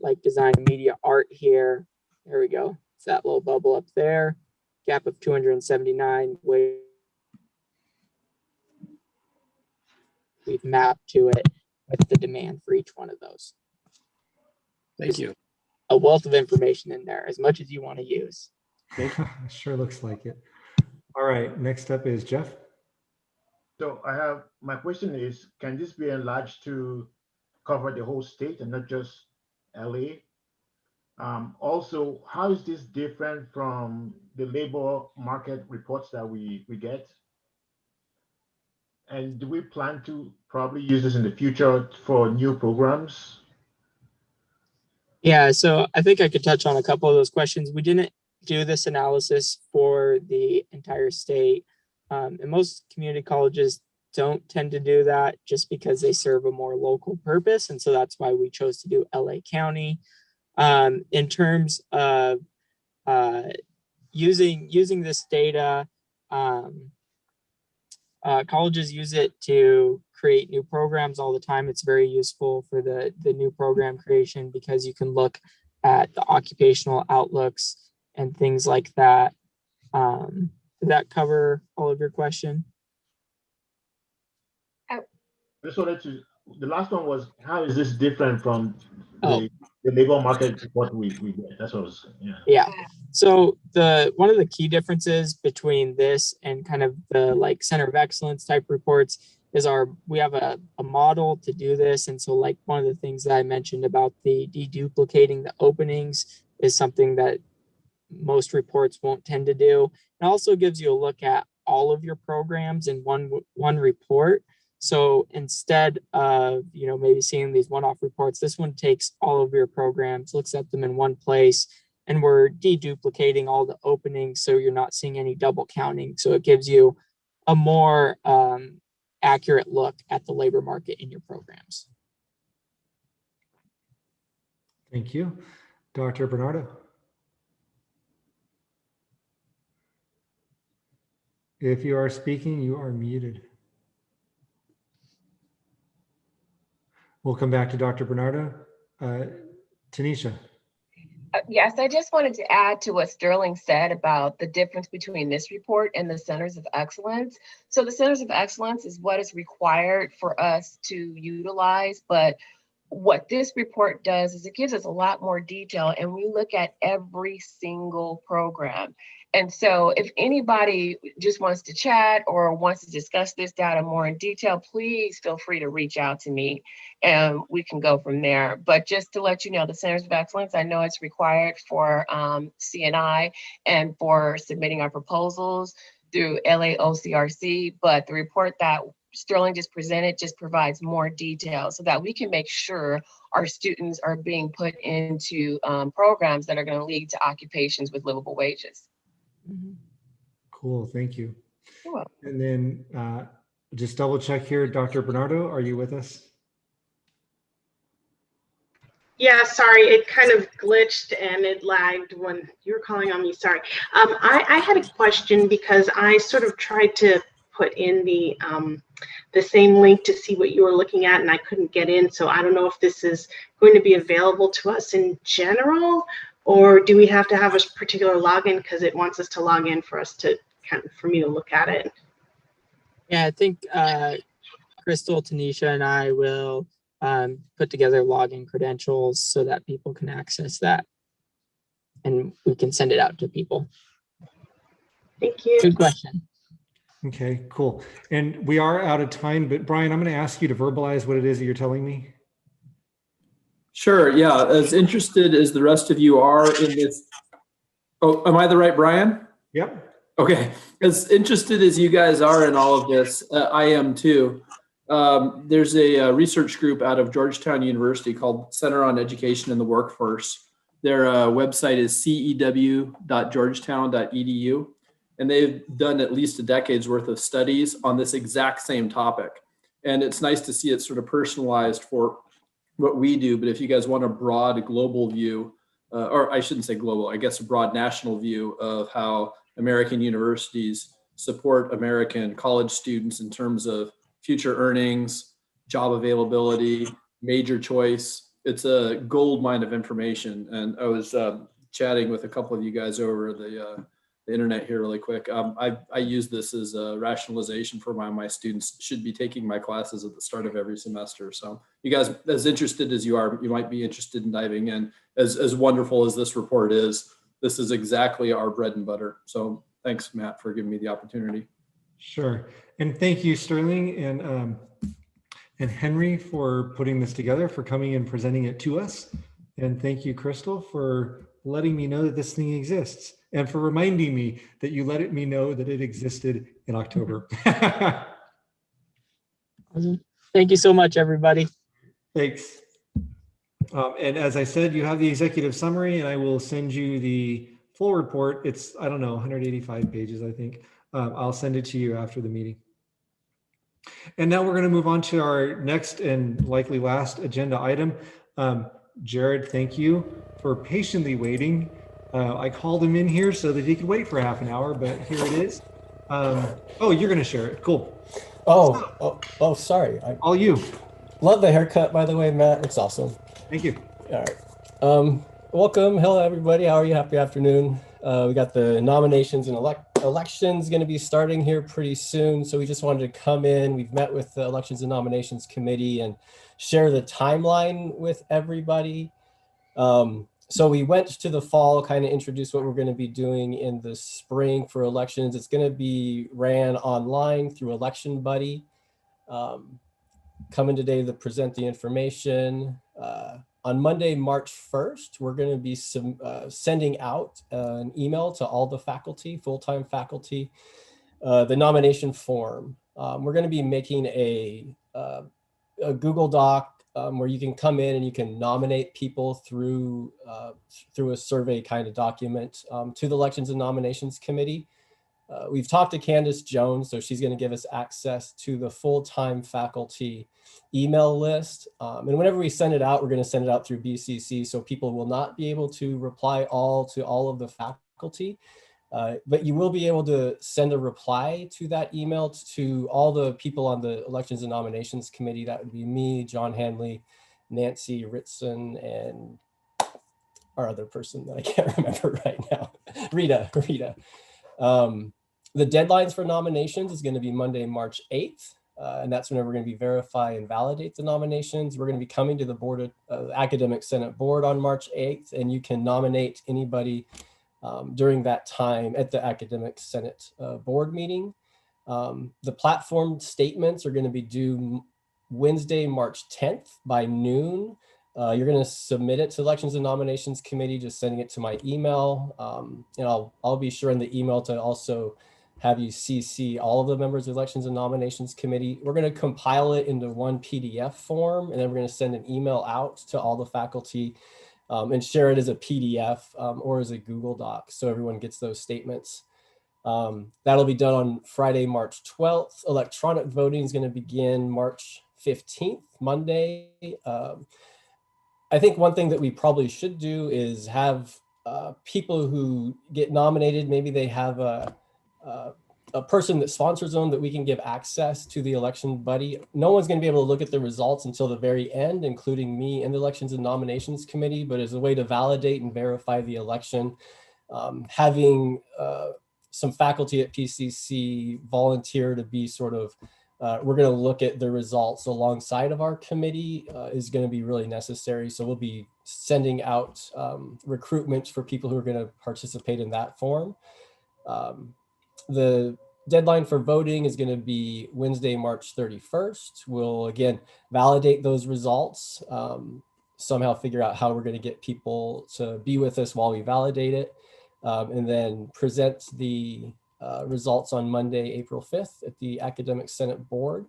like design, media, art here. There we go. It's that little bubble up there. Gap of 279. We've mapped to it with the demand for each one of those. Thank you. A wealth of information in there, as much as you want to use. Sure looks like it. All right, next up is Jeff. So my question is, can this be enlarged to cover the whole state and not just LA? Also, how is this different from the labor market reports that we get? And do we plan to probably use this in the future for new programs? Yeah, so I think I could touch on a couple of those questions. We didn't do this analysis for the entire state. And most community colleges don't tend to do that just because they serve a more local purpose. And so that's why we chose to do LA County. In terms of using this data, colleges use it to create new programs all the time. It's very useful for the new program creation because you can look at the occupational outlooks and things like that. Did that cover all of your question? Just wanted to, the last one was, how is this different from the labor market report we get? That's what I was, Yeah. So one of the key differences between this and kind of the like Center of Excellence type reports is we have a model to do this. And so like one of the things that I mentioned about the deduplicating the openings is something that most reports won't tend to do. It also gives you a look at all of your programs in one report. So instead of, maybe seeing these one-off reports, this one takes all of your programs, looks at them in one place, and we're deduplicating all the openings so you're not seeing any double counting. So it gives you a more accurate look at the labor market in your programs. Thank you. Dr. Bernardo. If you are speaking, you are muted. We'll come back to Dr. Bernardo. Tanisha. Yes, I just wanted to add to what Sterling said about the difference between this report and the Centers of Excellence. So the Centers of Excellence is what is required for us to utilize, but what this report does is it gives us a lot more detail, and we look at every single program. And so if anybody just wants to chat or wants to discuss this data more in detail, please feel free to reach out to me and we can go from there. But just to let you know, the Centers of Excellence, I know it's required for CNI and for submitting our proposals through LAOCRC, but the report that Sterling just presented just provides more detail so that we can make sure our students are being put into programs that are going to lead to occupations with livable wages. Cool, thank you. You're welcome. And then just double check here, Dr. Bernardo, are you with us? Yeah, sorry, it kind of glitched and it lagged when you were calling on me, sorry. I had a question because I sort of tried to put in the same link to see what you were looking at and I couldn't get in. So I don't know if this is going to be available to us in general, or do we have to have a particular login because it wants us to log in for us to for me to look at it? Yeah, I think Crystal, Tanisha, and I will put together login credentials so that people can access that and we can send it out to people. Thank you. Good question. Okay, cool. And we are out of time, but Brian, I'm going to ask you to verbalize what it is that you're telling me. Sure, yeah. As interested as the rest of you are in this. Oh, am I the right Brian? Yep. Okay. As interested as you guys are in all of this, I am too. There's a research group out of Georgetown University called Center on Education in the Workforce. Their website is cew.georgetown.edu. And they've done at least a decade's worth of studies on this exact same topic. And it's nice to see it sort of personalized for what we do. But if you guys want a broad global view, or I shouldn't say global, I guess a broad national view of how American universities support American college students in terms of future earnings, job availability, major choice, it's a gold mine of information. And I was chatting with a couple of you guys over the internet here really quick. I use this as a rationalization for why my students should be taking my classes at the start of every semester. So you guys, as interested as you are, you might be interested in diving in. As wonderful as this report is, this is exactly our bread and butter. So thanks, Matt, for giving me the opportunity. Sure. And thank you, Sterling and Henry, for putting this together, for coming and presenting it to us. And thank you, Crystal, for letting me know that this thing exists, and for reminding me that you let me know that it existed in October. Thank you so much, everybody. Thanks. And as I said, you have the executive summary, and I will send you the full report. It's, I don't know, 185 pages, I think. I'll send it to you after the meeting. And now we're going to move on to our next and likely last agenda item. Jared, thank you for patiently waiting. I called him in here so that he could wait for half an hour, but here it is. Oh, you're going to share it. Cool. Oh, sorry. All you. Love the haircut, by the way, Matt. It's awesome. Thank you. All right. Welcome. Hello, everybody. How are you? Happy afternoon. We got the nominations and elections going to be starting here pretty soon. So we just wanted to come in. We've met with the Elections and Nominations Committee and share the timeline with everybody. So we went to the fall, kind of introduced what we're going to be doing in the spring for elections. It's going to be ran online through Election Buddy. Coming today to present the information. On Monday, March 1st, we're going to be sending out an email to all the faculty, full-time faculty, the nomination form. We're going to be making a Google Doc where you can come in and you can nominate people through a survey kind of document to the Elections and Nominations Committee. We've talked to Candace Jones, so she's going to give us access to the full-time faculty email list. And whenever we send it out, we're going to send it out through BCC, so people will not be able to reply to all of the faculty. But you will be able to send a reply to that email to all the people on the Elections and Nominations Committee. That would be me, John Hanley, Nancy Ritson, and our other person that I can't remember right now, Rita. The deadlines for nominations is going to be Monday, March 8th. And that's whenever we're going to be verify and validate the nominations. We're going to be coming to the board of Academic Senate board on March 8th, and you can nominate anybody during that time at the Academic Senate board meeting. The platform statements are going to be due Wednesday, March 10th by noon. You're going to submit it to Elections and Nominations Committee, just sending it to my email. And I'll be sure in the email to also have you CC all of the members of the Elections and Nominations Committee. We're going to compile it into one PDF form, and then we're going to send an email out to all the faculty and share it as a PDF or as a Google Doc, so everyone gets those statements. That'll be done on Friday, March 12th. Electronic voting is going to begin March 15th, Monday. I think one thing that we probably should do is have people who get nominated, maybe they have a person that sponsors them that we can give access to the Election Buddy. No one's going to be able to look at the results until the very end, including me and the Elections and Nominations Committee, but as a way to validate and verify the election, having some faculty at PCC volunteer to be sort of, we're going to look at the results alongside of our committee is going to be really necessary. So we'll be sending out recruitment for people who are going to participate in that form. The deadline for voting is going to be Wednesday, March 31st. We'll again validate those results, somehow figure out how we're going to get people to be with us while we validate it, and then present the results on Monday, April 5th at the Academic Senate Board.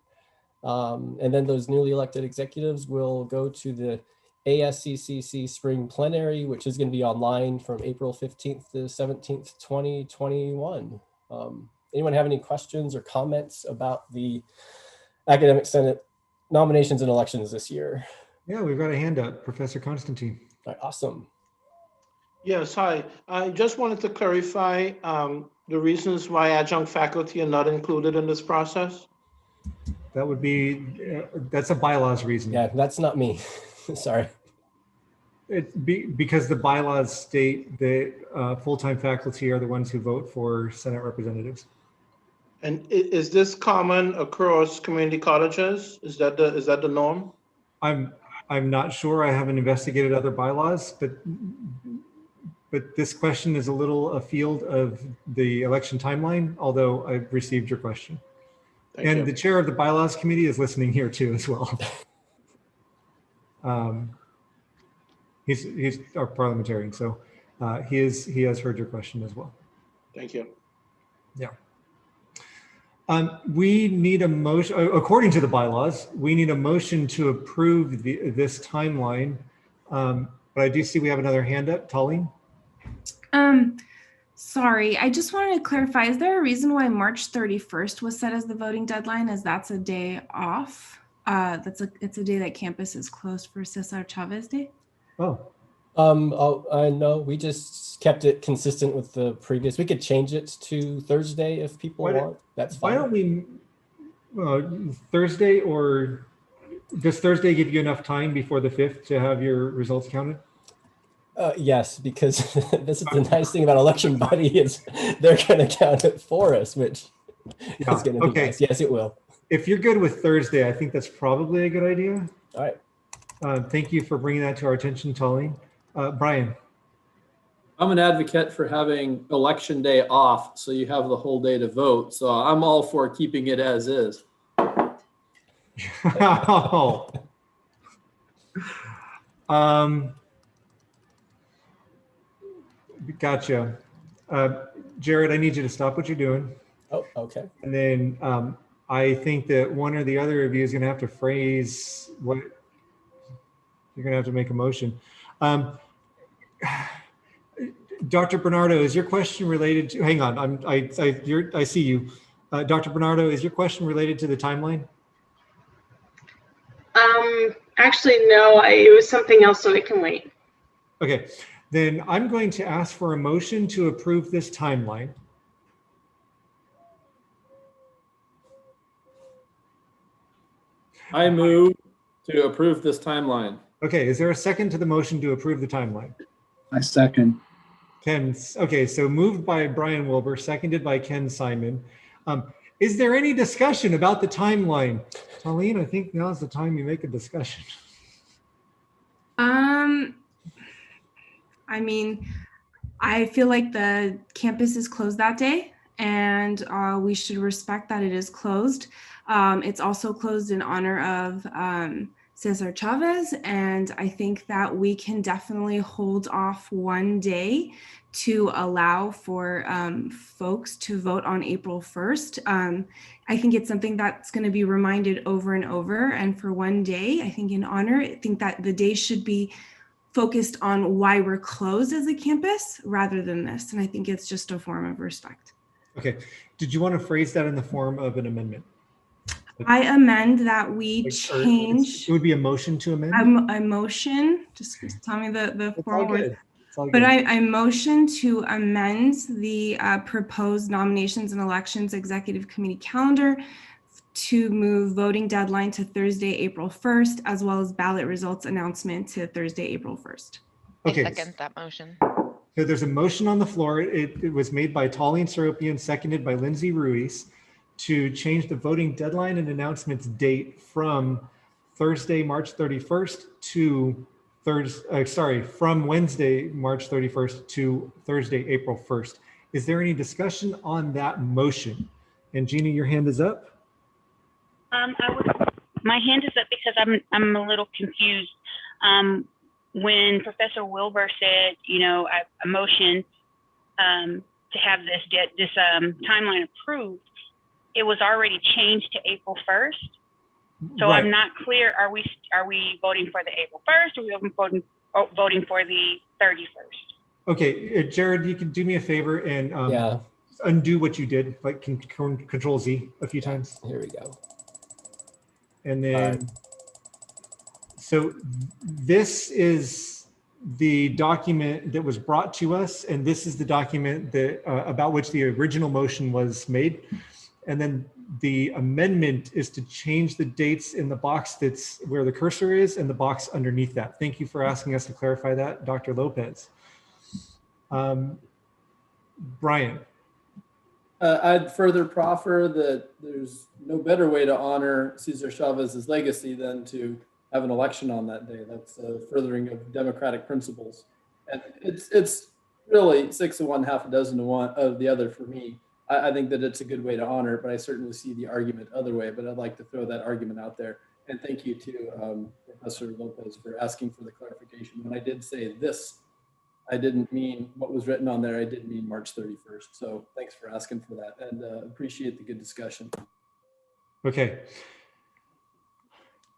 And then those newly elected executives will go to the ASCCC Spring Plenary, which is going to be online from April 15th to 17th, 2021. Anyone have any questions or comments about the Academic Senate nominations and elections this year? Yeah, we've got a hand up, Professor Constantine. All right, awesome. Yes, hi. I just wanted to clarify the reasons why adjunct faculty are not included in this process. That would be, that's a bylaws reason. Yeah, that's not me. Sorry. Because the bylaws state that full-time faculty are the ones who vote for Senate representatives. And is this common across community colleges? Is that the norm? I'm not sure. I haven't investigated other bylaws, but this question is a little afield of the election timeline, although I've received your question. Thank and you. The chair of the bylaws committee is listening here too as well. He's our parliamentarian, so he has heard your question as well. Thank you. Yeah. We need a motion, according to the bylaws, we need a motion to approve this timeline. But I do see we have another hand up, Tolleen. Sorry, I just wanted to clarify, is there a reason why March 31st was set as the voting deadline, as that's a day off? It's a day that campus is closed for Cesar Chavez Day? Oh. I know we just kept it consistent with the previous. We could change it to Thursday if people want. That's fine. Why don't we Thursday, or does Thursday give you enough time before the 5th to have your results counted? Yes, because this is the nice thing about election buddy is they're going to count it for us, which is going to be nice. Yes, it will. If you're good with Thursday, I think that's probably a good idea. All right. Thank you for bringing that to our attention, Tolleen. Brian. I'm an advocate for having election day off, so you have the whole day to vote. So I'm all for keeping it as is. Gotcha. Jared, I need you to stop what you're doing. Oh, okay. And then I think that one or the other of you is going to have to phrase what you're going to have to make a motion. Dr. Bernardo, is your question related to, hang on, I see you. Dr. Bernardo, is your question related to the timeline? Actually, no, it was something else, so it can wait. Okay, then I'm going to ask for a motion to approve this timeline. I move to approve this timeline. Okay, is there a second to the motion to approve the timeline? I second. Ken, okay, so moved by Brian Wilbur, seconded by Ken Simon. Is there any discussion about the timeline? Tolleen, I think now's the time you make a discussion. I mean, I feel like the campus is closed that day, and we should respect that it is closed. It's also closed in honor of Cesar Chavez, and I think that we can definitely hold off one day to allow for folks to vote on April 1st. I think it's something that's going to be reminded over and over, and for one day, I think in honor, I think that the day should be focused on why we're closed as a campus rather than this, and I think it's just a form of respect. Okay, did you want to phrase that in the form of an amendment? I amend that we change. It would be a motion to amend? A motion, just tell me the formal word. But good. I motion to amend the proposed nominations and elections executive committee calendar to move voting deadline to Thursday, April 1st, as well as ballot results announcement to Thursday, April 1st. Okay. I second that motion. So there's a motion on the floor. It was made by Tolleen Seropian, seconded by Lindsay Ruiz, to change the voting deadline and announcements date from Thursday, March 31st to from Wednesday, March 31st to Thursday, April 1st. Is there any discussion on that motion? And Gina, your hand is up. My hand is up because I'm a little confused. When Professor Wilbur said, you know, a motion to have this timeline approved, it was already changed to April 1st. So Right. I'm not clear. Are we voting for the April 1st, or are we voting for the 31st? Okay, Jared, you can do me a favor and undo what you did, like Control Z a few times. Here we go. And then, so this is the document that was brought to us, and this is the document that about which the original motion was made. And then the amendment is to change the dates in the box that's where the cursor is and the box underneath that. Thank you for asking us to clarify that, Dr. Lopez. Brian. I'd further proffer that there's no better way to honor Cesar Chavez's legacy than to have an election on that day. That's a furthering of democratic principles. And it's really 6 of one, half a dozen of the other for me. I think that it's a good way to honor it, but I certainly see the argument other way, but I'd like to throw that argument out there. And thank you to Professor Lopez for asking for the clarification. When I did say this, I didn't mean what was written on there. I did mean March 31st. So thanks for asking for that, and appreciate the good discussion. Okay.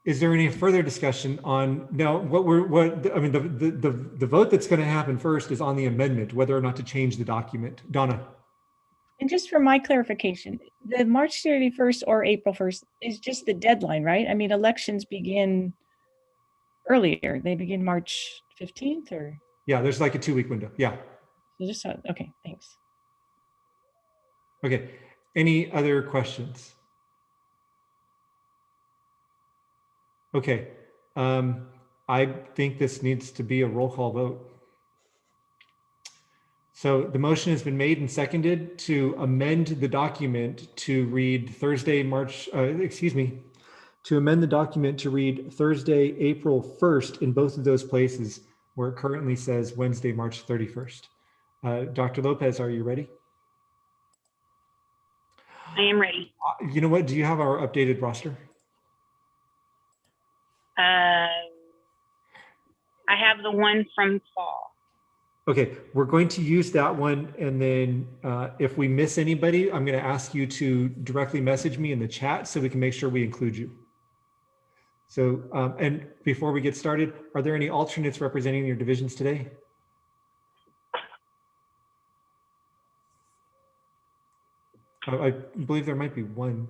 Is there any further discussion on now I mean, the vote that's going to happen first is on the amendment, whether or not to change the document. Donna. And just for my clarification, the March 31st or April 1st is just the deadline, right? I mean, elections begin earlier. They begin March 15th or? Yeah, there's like a 2-week window. Yeah. Just, okay, thanks. Okay. Any other questions? Okay. I think this needs to be a roll call vote. So the motion has been made and seconded to amend the document to read to amend the document to read Thursday, April 1st in both of those places where it currently says Wednesday, March 31st. Dr. Lopez, are you ready? I am ready. You know what? Do you have our updated roster? I have the one from fall. Okay, we're going to use that one. And then if we miss anybody, I'm going to ask you to directly message me in the chat so we can make sure we include you. So, and before we get started, are there any alternates representing your divisions today? I believe there might be one.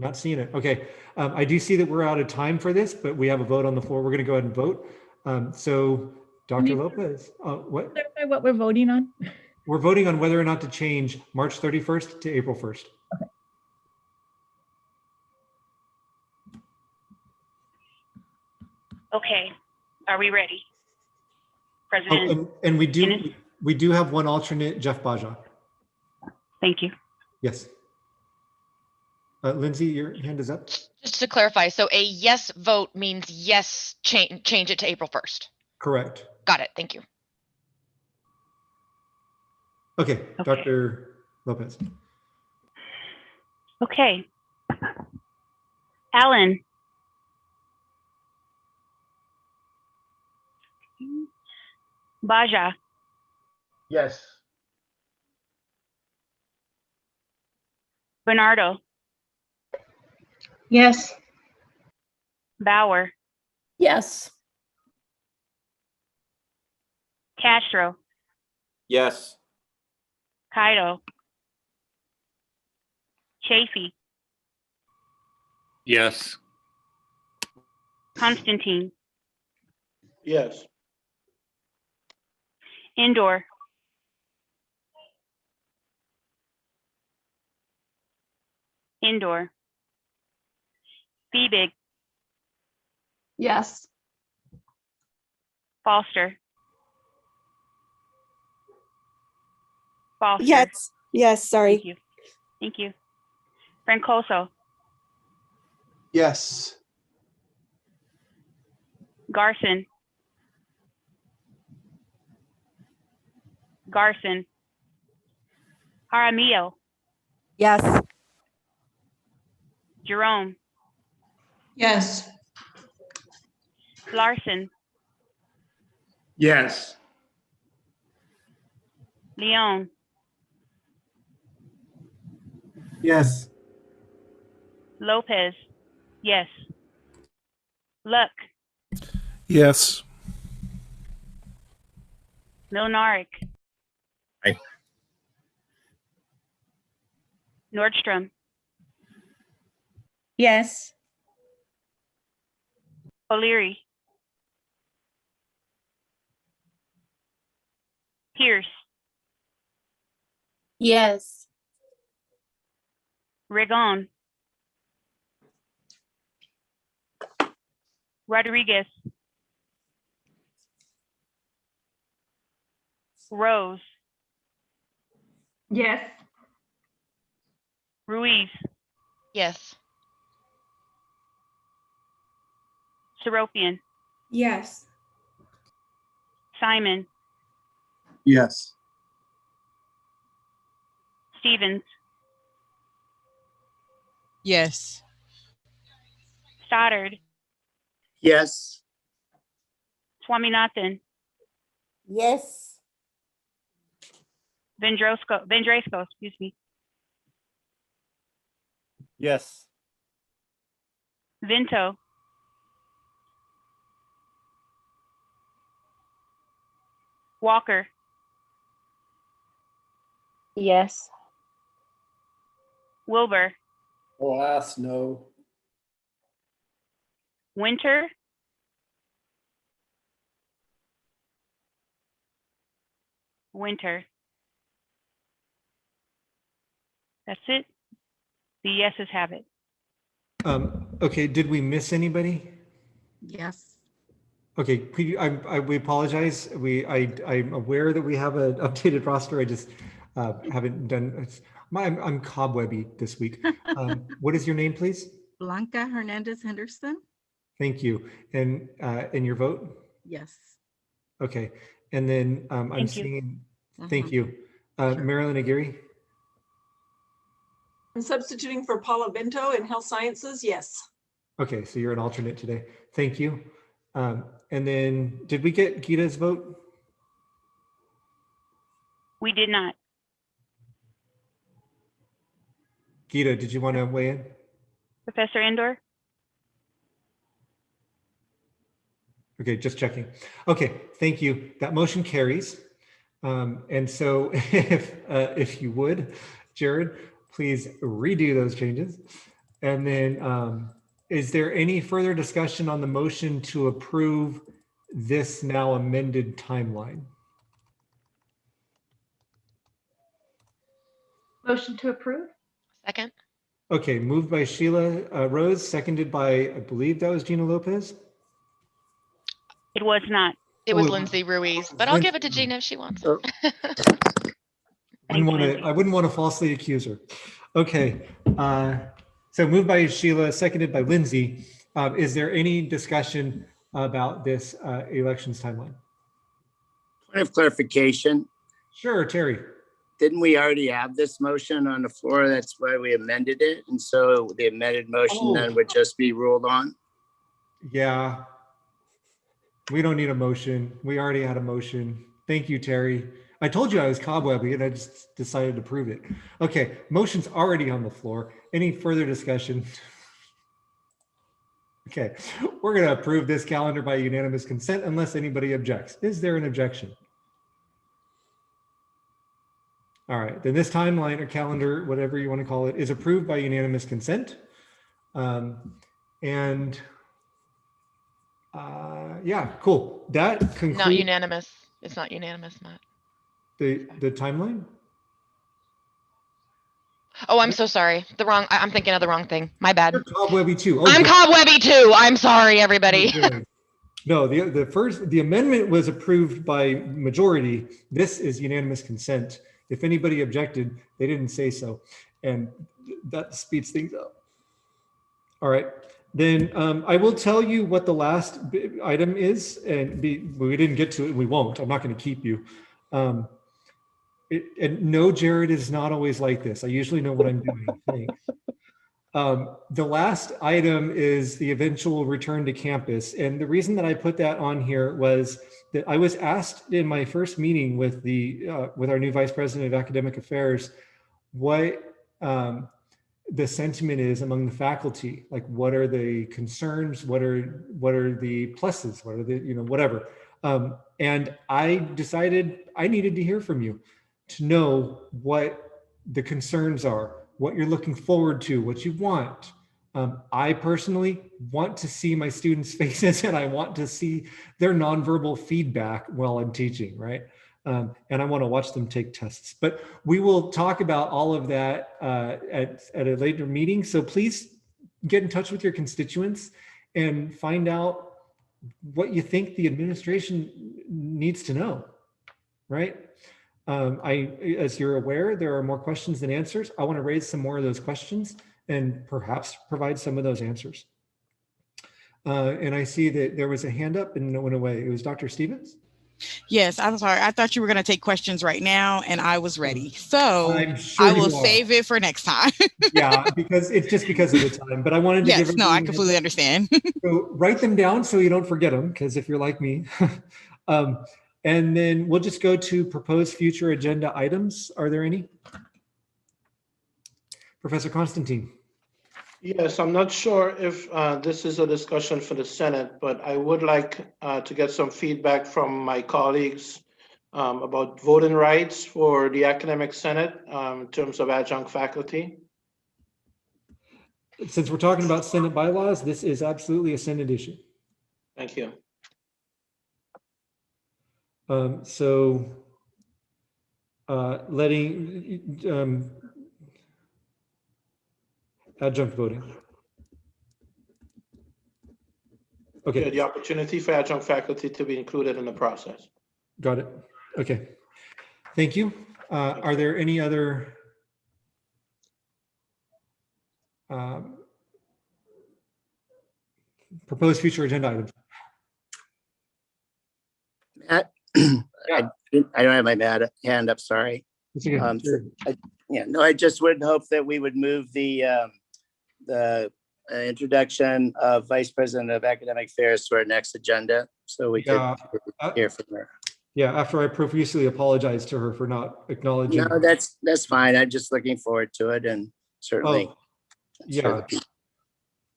Not seeing it. Okay, I do see that we're out of time for this, but we have a vote on the floor. We're going to go ahead and vote. So, Dr. Lopez, what? Clarify what we're voting on? We're voting on whether or not to change March 31st to April 1st. Okay. Okay, are we ready? President. Oh, and we do have one alternate, Jeff Baja. Thank you. Yes. Lindsay, your hand is up. Just to clarify, so a yes vote means yes, change it to April 1st. Correct. Got it. Thank you. Okay, Dr. Lopez. Okay. Alan. Baja. Yes. Bernardo. Yes. Bauer. Yes. Castro. Yes. Kaido. Chafee. Yes. Constantine. Yes. Indoor. Indoor. Feebig. Yes. Foster. Foster. Yes. Yes. Sorry. Thank you. Thank you. Francoso. Yes. Garson. Garson. Jaramillo. Yes. Jerome. Yes. Larson. Yes. Leon. Yes. Lopez. Yes. Luck. Yes. Milnaric. Aye. Nordstrom. Yes. O'Leary. Pierce. Yes. Rigon. Rodriguez. Rose. Yes. Ruiz. Yes. Seropian. Yes. Simon. Yes. Stevens. Yes. Stoddard. Yes. Swaminathan. Yes. Vendresco, excuse me. Yes. Vento, Walker, Yes. Wilbur, Alas, no. Winter, Winter. That's it. The yeses have it. Okay, did we miss anybody? Yes. Okay, we apologize. I'm aware that we have an updated roster. I just haven't done. I'm cobwebby this week. What is your name, please? Blanca Hernandez Henderson. Thank you. And your vote? Yes. Okay. And then I'm Thank you. seeing. Thank you, Marilyn Aguirre. I'm substituting for Paula Vento in Health Sciences. Yes. Okay, so you're an alternate today. Thank you. And then did we get Gita's vote? We did not. Gita, did you want to weigh in? Professor Endor? Okay, just checking. Okay, thank you. That motion carries. And so if you would, Jared, please redo those changes. And then is there any further discussion on the motion to approve this now amended timeline? Motion to approve. Second. Okay, moved by Sheila Rose, seconded by, I believe that was Gina Lopez. It was not. It was Lindsay Ruiz, but I'll give it to Gina if she wants it. I wouldn't want to falsely accuse her. Okay, so moved by Sheila, seconded by Lindsay. Is there any discussion about this elections timeline? Point of clarification. Sure, Terry. Didn't we already have this motion on the floor? That's why we amended it. And so the amended motion then would just be ruled on? Yeah. We don't need a motion. We already had a motion. Thank you, Terry. I told you I was cobwebby and I just decided to prove it. Okay, motion's already on the floor. Any further discussion? Okay, we're gonna approve this calendar by unanimous consent unless anybody objects. Is there an objection? All right, then this timeline or calendar, whatever you want to call it, is approved by unanimous consent. Yeah, cool. That concludes. Not unanimous. It's not unanimous, Matt. The timeline? Oh, I'm so sorry. I'm thinking of the wrong thing. My bad. You're cobwebby too. Oh, I'm cobwebby too. I'm sorry, everybody. No, the amendment was approved by majority. This is unanimous consent. If anybody objected, they didn't say so. And that speeds things up. All right. Then I will tell you what the last item is, and we didn't get to it, and we won't. I'm not going to keep you. And no, Jared is not always like this. I usually know what I'm doing. Thanks. The last item is the eventual return to campus. And the reason that I put that on here was that I was asked in my first meeting with our new Vice President of Academic Affairs, what the sentiment is among the faculty. Like, what are the concerns? What are the pluses? What are the, whatever. And I decided I needed to hear from you to know what the concerns are, what you're looking forward to, what you want. I personally want to see my students' faces and I want to see their nonverbal feedback while I'm teaching, right? And I want to watch them take tests. But we will talk about all of that at a later meeting. So please get in touch with your constituents and find out what you think the administration needs to know, right? As you're aware, there are more questions than answers. I want to raise some more of those questions and perhaps provide some of those answers. And I see that there was a hand up and it went away. It was Dr. Stevens. Yes, I'm sorry. I thought you were going to take questions right now and I was ready. So sure I will save it for next time. Yeah, because it's just because of the time, but I wanted to give I completely understand. So write them down so you don't forget them, because if you're like me. And then we'll just go to proposed future agenda items. Are there any? Professor Constantine. Yes, I'm not sure if this is a discussion for the Senate, but I would like to get some feedback from my colleagues about voting rights for the Academic Senate in terms of adjunct faculty. Since we're talking about Senate bylaws, this is absolutely a Senate issue. Thank you. So letting adjunct voting. Okay. Yeah, the opportunity for adjunct faculty to be included in the process. Got it. Okay. Thank you. Are there any other proposed future agenda items? Matt, I don't have my hand up, sorry. Sure. I just would hope that we would move the introduction of Vice President of Academic Affairs to our next agenda, so we could hear from her. Yeah, after I profusely apologized to her for not acknowledging. No, that's fine. I'm just looking forward to it, and certainly. Yeah.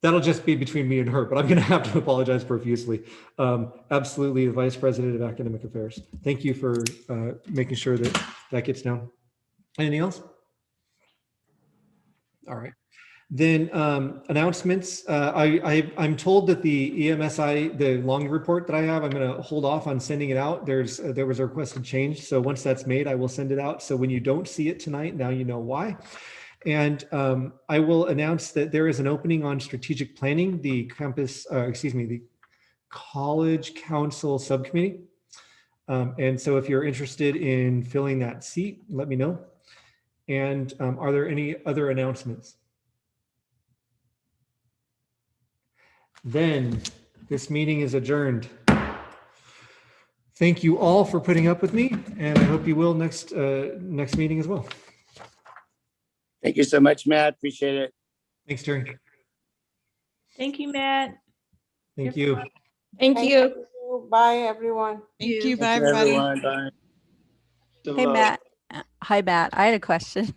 That'll just be between me and her, but I'm going to have to apologize profusely. Absolutely, the Vice President of Academic Affairs. Thank you for making sure that that gets down. Anything else? All right. Then announcements. I'm told that the EMSI, the long report that I have, I'm going to hold off on sending it out. There was a requested change. So once that's made, I will send it out. So when you don't see it tonight, now you know why. And I will announce that there is an opening on strategic planning, the the College Council Subcommittee. And so if you're interested in filling that seat, let me know. And are there any other announcements? Then this meeting is adjourned. Thank you all for putting up with me, and I hope you will next meeting as well. Thank you so much, Matt. Appreciate it. Thanks, Terry. Thank you, Matt. Thank you. Thank you. Bye, everyone. Thank you. Thank Bye, you, everybody. everyone. Bye. Hey, Matt. Hi, Matt. I had a question.